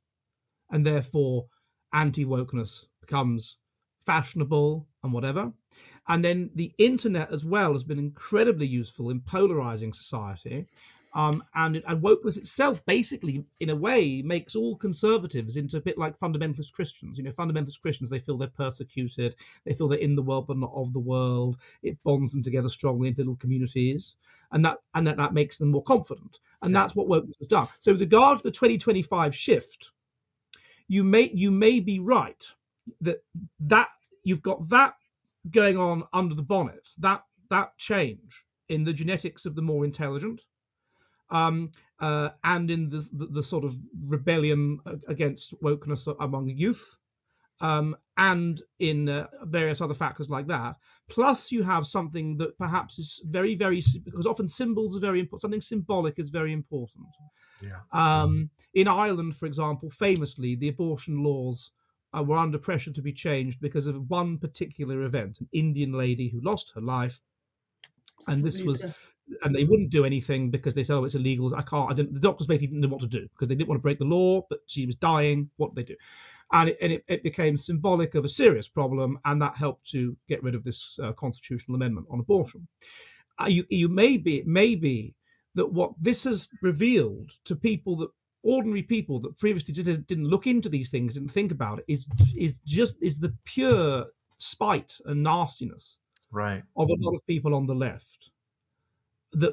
And therefore, anti-wokeness becomes fashionable and whatever. And then the internet as well has been incredibly useful in polarizing society. And wokeness itself basically, in a way, makes all conservatives into a bit like fundamentalist Christians. You know, fundamentalist Christians, they feel they're persecuted, they feel they're in the world but not of the world. It bonds them together strongly into little communities, and that makes them more confident. And that's what wokeness has done. So with regard to the 2025 shift, you may be right that you've got that going on under the bonnet, that change in the genetics of the more intelligent, and in the sort of rebellion against wokeness among youth, and in various other factors like that. Plus, you have something that perhaps is very, very, because often symbols are very important. Something symbolic is very important. Yeah. In Ireland, for example, famously, the abortion laws were under pressure to be changed because of one particular event, an Indian lady who lost her life. And this was, and they wouldn't do anything because they said, oh, it's illegal. The doctors basically didn't know what to do because they didn't want to break the law, but she was dying. What did they do? And it became symbolic of a serious problem, and that helped to get rid of this constitutional amendment on abortion. It may be that what this has revealed to ordinary people that previously just didn't look into these things, didn't think about it, is the pure spite and nastiness of a lot of people on the left that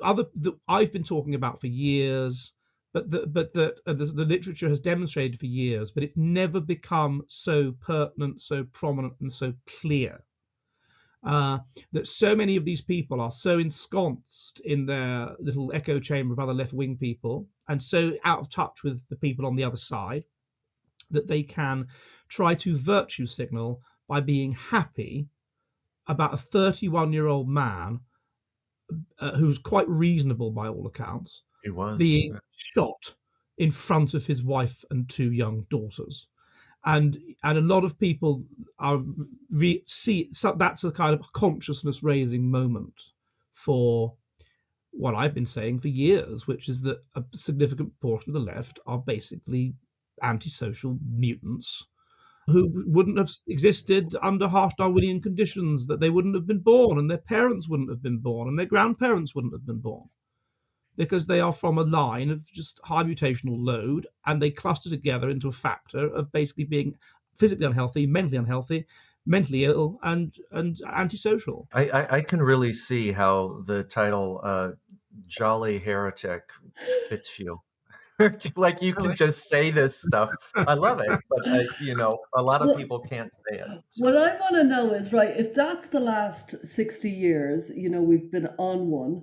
I've been talking about for years, but the literature has demonstrated for years, but it's never become so pertinent, so prominent, and so clear. that so many of these people are so ensconced in their little echo chamber of other left-wing people and so out of touch with the people on the other side that they can try to virtue signal by being happy about a 31-year-old man who's quite reasonable by all accounts,
He was.
being shot in front of his wife and two young daughters. And a lot of people are see so that's a kind of consciousness raising moment for what I've been saying for years, which is that a significant portion of the left are basically antisocial mutants who wouldn't have existed under harsh Darwinian conditions, that they wouldn't have been born, and their parents wouldn't have been born, and their grandparents wouldn't have been born, because they are from a line of just high mutational load, and they cluster together into a factor of basically being physically unhealthy, mentally ill, and antisocial.
I can really see how the title Jolly Heretic fits you. Like you can just say this stuff. I love it, but a lot of
Well,
people can't say it. So
what I want to know is, right, if that's the last 60 years, we've been on one,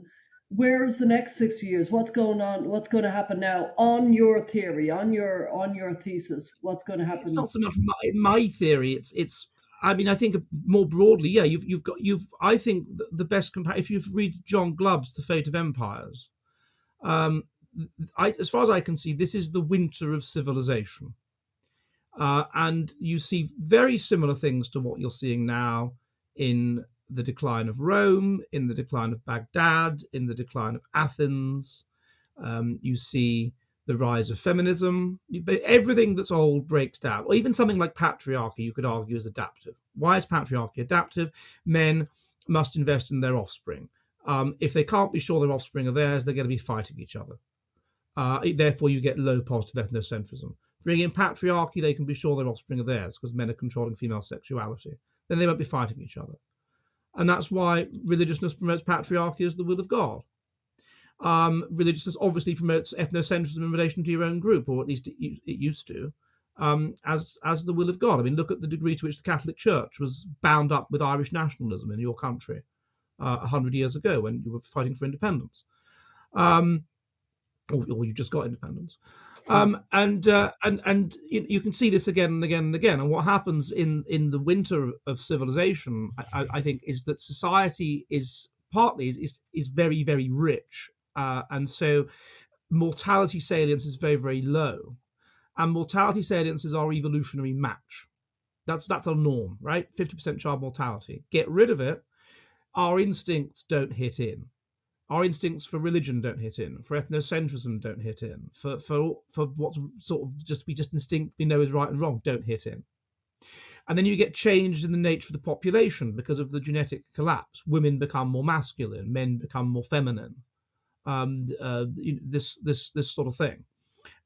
where's the next 60 years? What's going on? What's going to happen now on your theory, on your thesis? What's going to
It's
happen?
not so much my theory. It's. I mean, I think more broadly, yeah. I think the best if you read John Glubb's *The Fate of Empires*, as far as I can see, this is the winter of civilization. And you see very similar things to what you're seeing now in the decline of Rome, in the decline of Baghdad, in the decline of Athens. You see the rise of feminism. Everything that's old breaks down. Or even something like patriarchy, you could argue, is adaptive. Why is patriarchy adaptive? Men must invest in their offspring. If they can't be sure their offspring are theirs, they're going to be fighting each other. Therefore, you get low positive ethnocentrism. Bring in patriarchy, they can be sure their offspring are theirs because men are controlling female sexuality. Then they won't be fighting each other. And that's why religiousness promotes patriarchy as the will of God. Religiousness obviously promotes ethnocentrism in relation to your own group, or at least it used to, as the will of God. I mean, look at the degree to which the Catholic Church was bound up with Irish nationalism in your country 100 years ago when you were fighting for independence. Or you just got independence. And you can see this again and again and again. And what happens in the winter of civilization, I think, is that society is very, very rich, and so mortality salience is very, very low, and mortality salience is our evolutionary match. That's our norm, right? 50% child mortality. Get rid of it, our instincts don't hit in. Our instincts for religion don't hit in, for ethnocentrism don't hit in, for what's sort of we just instinctively know is right and wrong don't hit in. And then you get changes in the nature of the population because of the genetic collapse. Women become more masculine, men become more feminine. This sort of thing.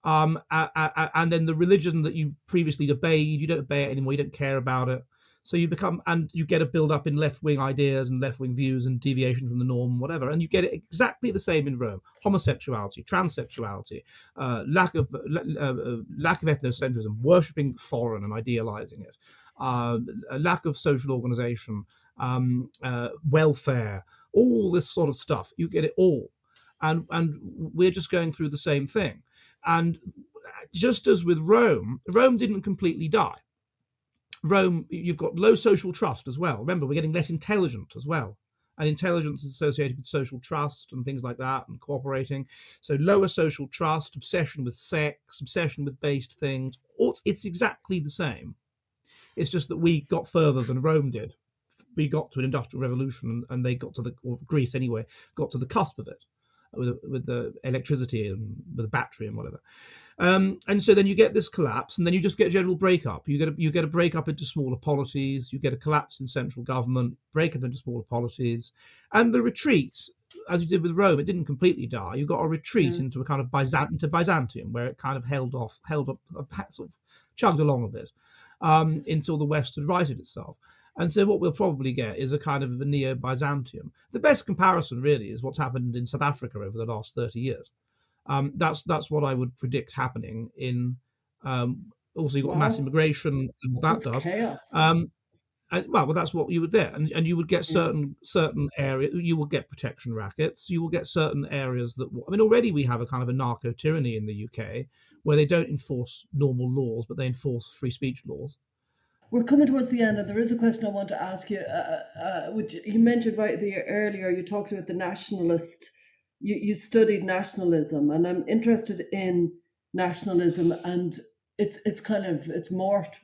And then the religion that you previously obeyed, you don't obey it anymore. You don't care about it. So you become, and you get a build up in left-wing ideas and left-wing views and deviation from the norm and whatever. And you get it exactly the same in Rome: homosexuality, transsexuality, lack of ethnocentrism, worshipping the foreign and idealizing it, a lack of social organization, welfare, all this sort of stuff. You get it all, and we're just going through the same thing. And just as with Rome didn't completely die. Rome, you've got low social trust as well. Remember, we're getting less intelligent as well. And intelligence is associated with social trust and things like that and cooperating. So lower social trust, obsession with sex, obsession with based things. It's exactly the same. It's just that we got further than Rome did. We got to an industrial revolution and they got to or Greece anyway, got to the cusp of it with the electricity and with the battery and whatever. And so then you get this collapse, and then you just get a general breakup. You get a breakup into smaller polities. You get a collapse in central government, break up into smaller polities, and the retreat, as you did with Rome, it didn't completely die. You got a retreat into a kind of Byzantium, where it kind of held up, sort of chugged along a bit until the West had righted itself. And so what we'll probably get is a kind of a neo-Byzantium. The best comparison really is what's happened in South Africa over the last 30 years. That's what I would predict happening in. Also, you've got mass immigration, and what that does.
Chaos.
well, that's what you would get, and you would get certain area. You will get protection rackets. You will get certain areas that. I mean, already we have a kind of a narco tyranny in the UK, where they don't enforce normal laws, but they enforce free speech laws.
We're coming towards the end, and there is a question I want to ask you, which you mentioned right there earlier. You talked about the nationalist. You studied nationalism, and I'm interested in nationalism, and it's morphed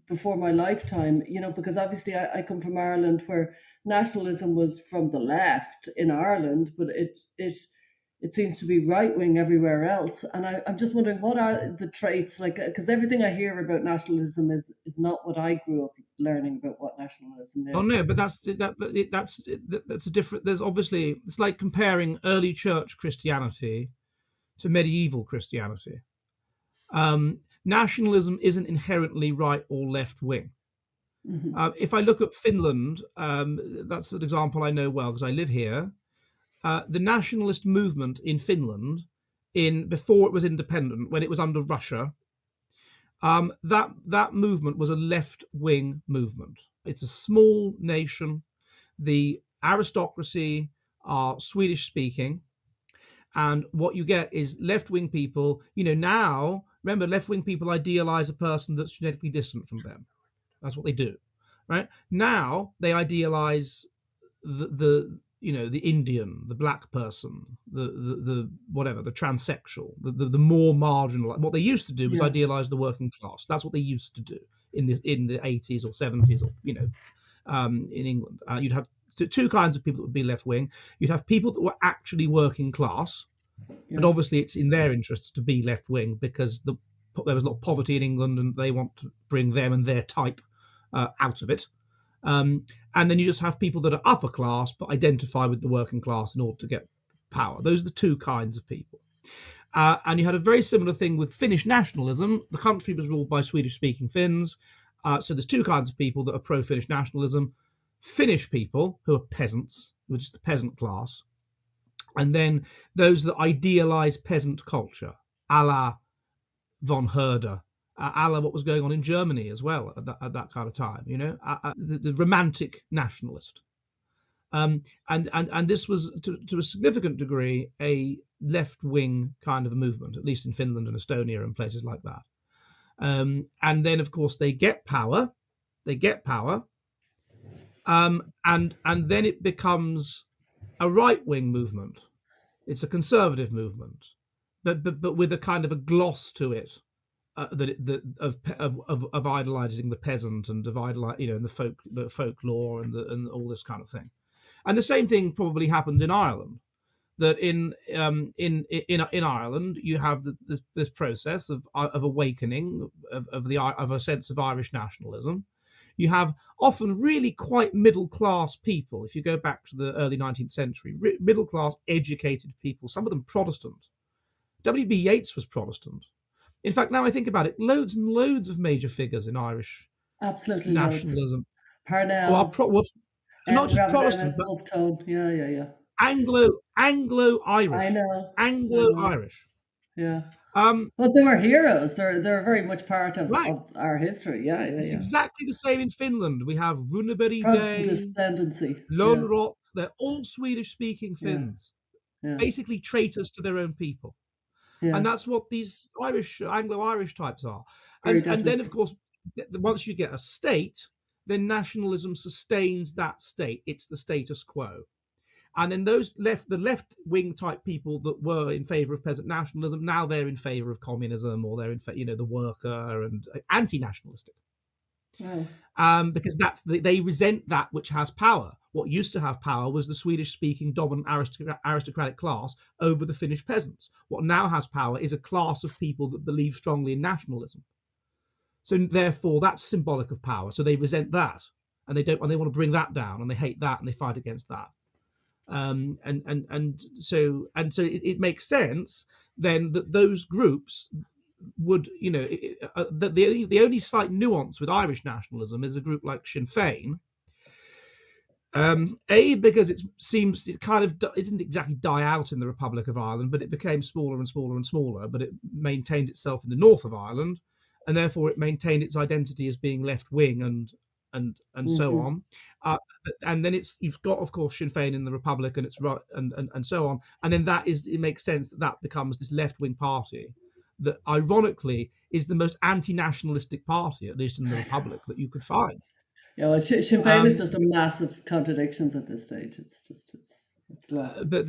before my lifetime, because obviously I come from Ireland, where nationalism was from the left in Ireland, but it seems to be right wing everywhere else. And I'm just wondering, what are the traits, like, because everything I hear about nationalism is not what I grew up learning about what nationalism
Oh
is.
no, but that's a different. There's obviously, it's like comparing early church Christianity to medieval Christianity. Nationalism isn't inherently right or left wing. If I look at Finland, that's an example I know well because I live here. The nationalist movement in Finland, before it was independent, when it was under Russia, that movement was a left-wing movement. It's a small nation. The aristocracy are Swedish-speaking, and what you get is left-wing people. Now, remember, left-wing people idealize a person that's genetically distant from them. That's what they do, right? Now they idealize the Indian, the black person, the whatever, the transsexual, the more marginal. What they used to do was idealize the working class. That's what they used to do in the 80s or 70s, or in England. You'd have two kinds of people that would be left wing. You'd have people that were actually working class, but obviously it's in their interests to be left wing because there was a lot of poverty in England, and they want to bring them and their type out of it. And then you just have people that are upper class but identify with the working class in order to get power. Those are the two kinds of people. And you had a very similar thing with Finnish nationalism. The country was ruled by Swedish-speaking Finns. So there's two kinds of people that are pro-Finnish nationalism. Finnish people, who are peasants, who are just the peasant class. And then those that idealize peasant culture, a la von Herder, a la what was going on in Germany as well at that kind of time, the romantic nationalist. And this was to a significant degree a left-wing kind of a movement, at least in Finland and Estonia and places like that. And then, of course, they get power, and then it becomes a right-wing movement. It's a conservative movement, but with a kind of a gloss to it. Of idolizing the peasant and of and the folklore and all this kind of thing, and the same thing probably happened in Ireland. That in Ireland you have this process of awakening of a sense of Irish nationalism. You have often really quite middle class people. If you go back to the early 19th century, middle class educated people, some of them Protestant. W.B. Yeats was Protestant. In fact, now I think about it, loads and loads of major figures in Irish nationalism.
Parnell,
not just Protestant, but Anglo-Irish. Anglo-Irish.
Yeah. But they were heroes. They're very much part of our history.
It's exactly the same in Finland. We have Runeberg
Protestant tendency.
Lönnrot. They're all Swedish-speaking Finns. Basically traitors to their own people. And that's what these Anglo-Irish types are. And then, of course, once you get a state, then nationalism sustains that state. It's the status quo. And then the left-wing type people that were in favor of peasant nationalism, now they're in favor of communism, or they're in the worker and anti-nationalistic. Because they resent that which has power. What used to have power was the Swedish-speaking dominant aristocratic class over the Finnish peasants. What now has power is a class of people that believe strongly in nationalism. So therefore, that's symbolic of power. So they resent that, and they want to bring that down, and they hate that, and they fight against that. So it makes sense then that those groups would, the only slight nuance with Irish nationalism is a group like Sinn Féin. Because it didn't exactly die out in the Republic of Ireland, but it became smaller and smaller and smaller, but it maintained itself in the north of Ireland, and therefore it maintained its identity as being left-wing and and so on. And then you've got, of course, Sinn Féin in the Republic, and it's right, and so on. And then it makes sense that becomes this left-wing party that, ironically, is the most anti-nationalistic party, at least in the Republic, that you could find.
Yeah, well, Sinn Féin is just a massive contradictions at this stage. It's lost.
But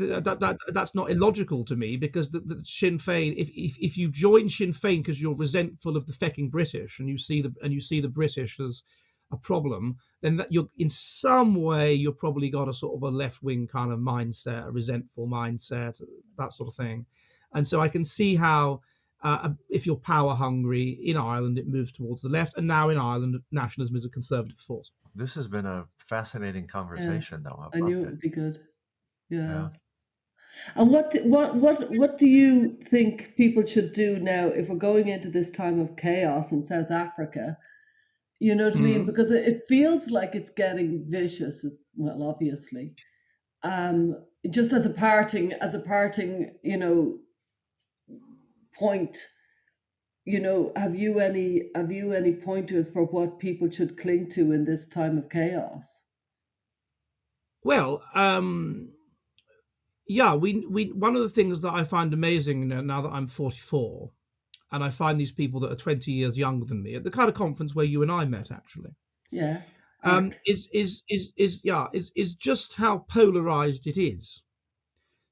that's not illogical to me, because the Sinn Féin, if you join Sinn Féin because you're resentful of the fecking British, and you see the British as a problem, then that you're in some way, you're probably got a sort of a left-wing kind of mindset, a resentful mindset, that sort of thing. And so I can see how, if you're power hungry in Ireland, it moves towards the left, and now in Ireland, nationalism is a conservative force.
This has been a fascinating conversation, though.
I knew it would be good. Yeah.
Yeah.
And what do you think people should do now if we're going into this time of chaos in South Africa? You know what I mean? Because it feels like it's getting vicious. Well, obviously, just as a parting, point. Have you any pointers for what people should cling to in this time of chaos?
Well, yeah, we one of the things that I find amazing now that I'm 44, and I find these people that are 20 years younger than me at the kind of conference where you and I met, actually.
Yeah.
Is just how polarized it is.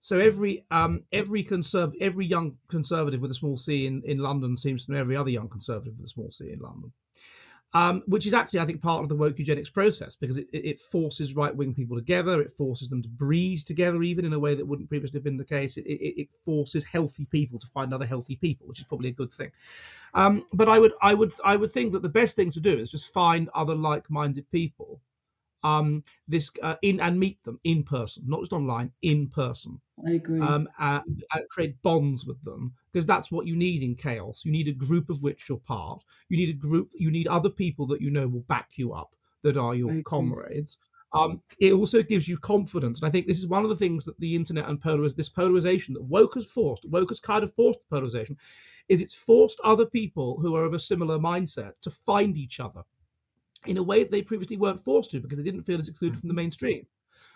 So every young conservative with a small c in London seems to know every other young conservative with a small c in London. Which is actually, I think, part of the woke eugenics process, because it forces right-wing people together. It forces them to breed together, even in a way that wouldn't previously have been the case. It forces healthy people to find other healthy people, which is probably a good thing. But I would think that the best thing to do is just find other like-minded people, and meet them in person, not just online, in person.
I agree.
Create bonds with them, because that's what you need in chaos. You need a group of which you're part. You need other people that will back you up, that are your comrades. It also gives you confidence, and I think this is one of the things that the internet and this polarization that woke has kind of forced polarization, is it's forced other people who are of a similar mindset to find each other in a way that they previously weren't forced to, because they didn't feel as excluded from the mainstream.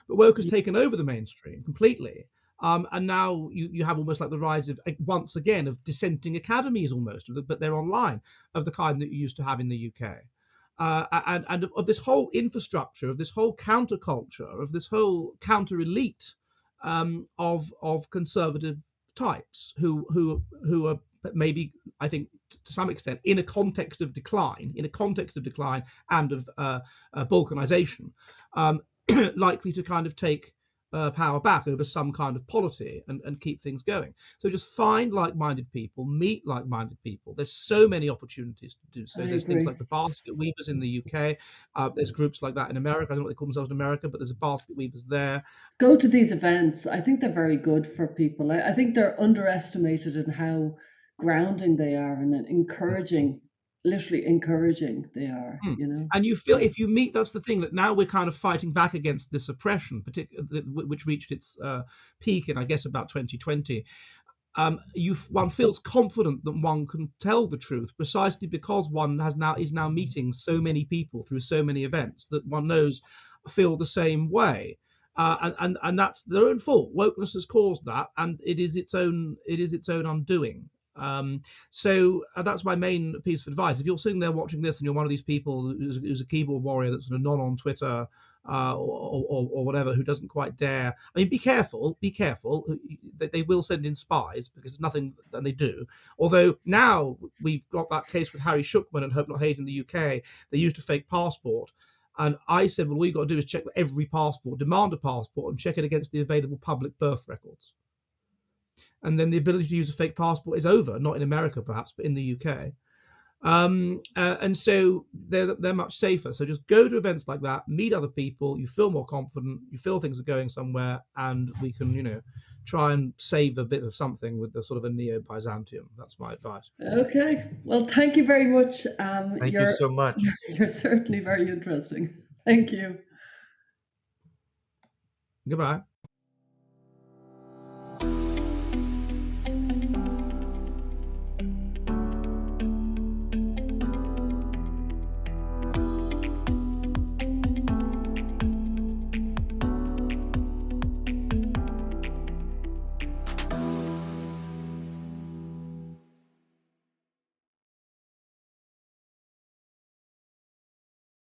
But woke has taken over the mainstream completely. And now you have almost like the rise of, once again, of dissenting academies almost, but they're online, of the kind that you used to have in the UK. And of this whole infrastructure, of this whole counterculture, of this whole counter elite, of conservative types who are maybe, I think, to some extent, in a context of decline, and of balkanization, likely to kind of take power back over some kind of polity and keep things going. So just find like-minded people, meet like-minded people. There's so many opportunities to do so. There's things like the basket weavers in the UK. There's groups like that in America. I don't know what they call themselves in America, but there's a basket weavers there.
Go to these events. I think they're very good for people. I think they're underestimated in how grounding they are, and literally encouraging they are.
And you feel, if you meet, that's the thing, that now we're kind of fighting back against this oppression, which reached its peak in, I guess, about 2020. One feels confident that one can tell the truth, precisely because one is now meeting so many people through so many events that one knows feel the same way. And that's their own fault. Wokeness has caused that, and it is its own undoing. So that's my main piece of advice. If you're sitting there watching this and you're one of these people who's a keyboard warrior that's sort of not on Twitter or whatever, who doesn't quite dare, I mean, be careful. They will send in spies, because it's nothing that they do. Although now we've got that case with Harry Shukman and Hope Not Hate in the UK. They used a fake passport. And I said, well, all you've got to do is check every passport, demand a passport, and check it against the available public birth records. And then the ability to use a fake passport is over, not in America perhaps, but in the UK. And so they're much safer. So just go to events like that, meet other people, you feel more confident, you feel things are going somewhere, and we can, try and save a bit of something with the sort of a neo-Byzantium. That's my advice.
Okay. Well, thank you very much.
Thank you so much.
You're certainly very interesting. Thank you.
Goodbye.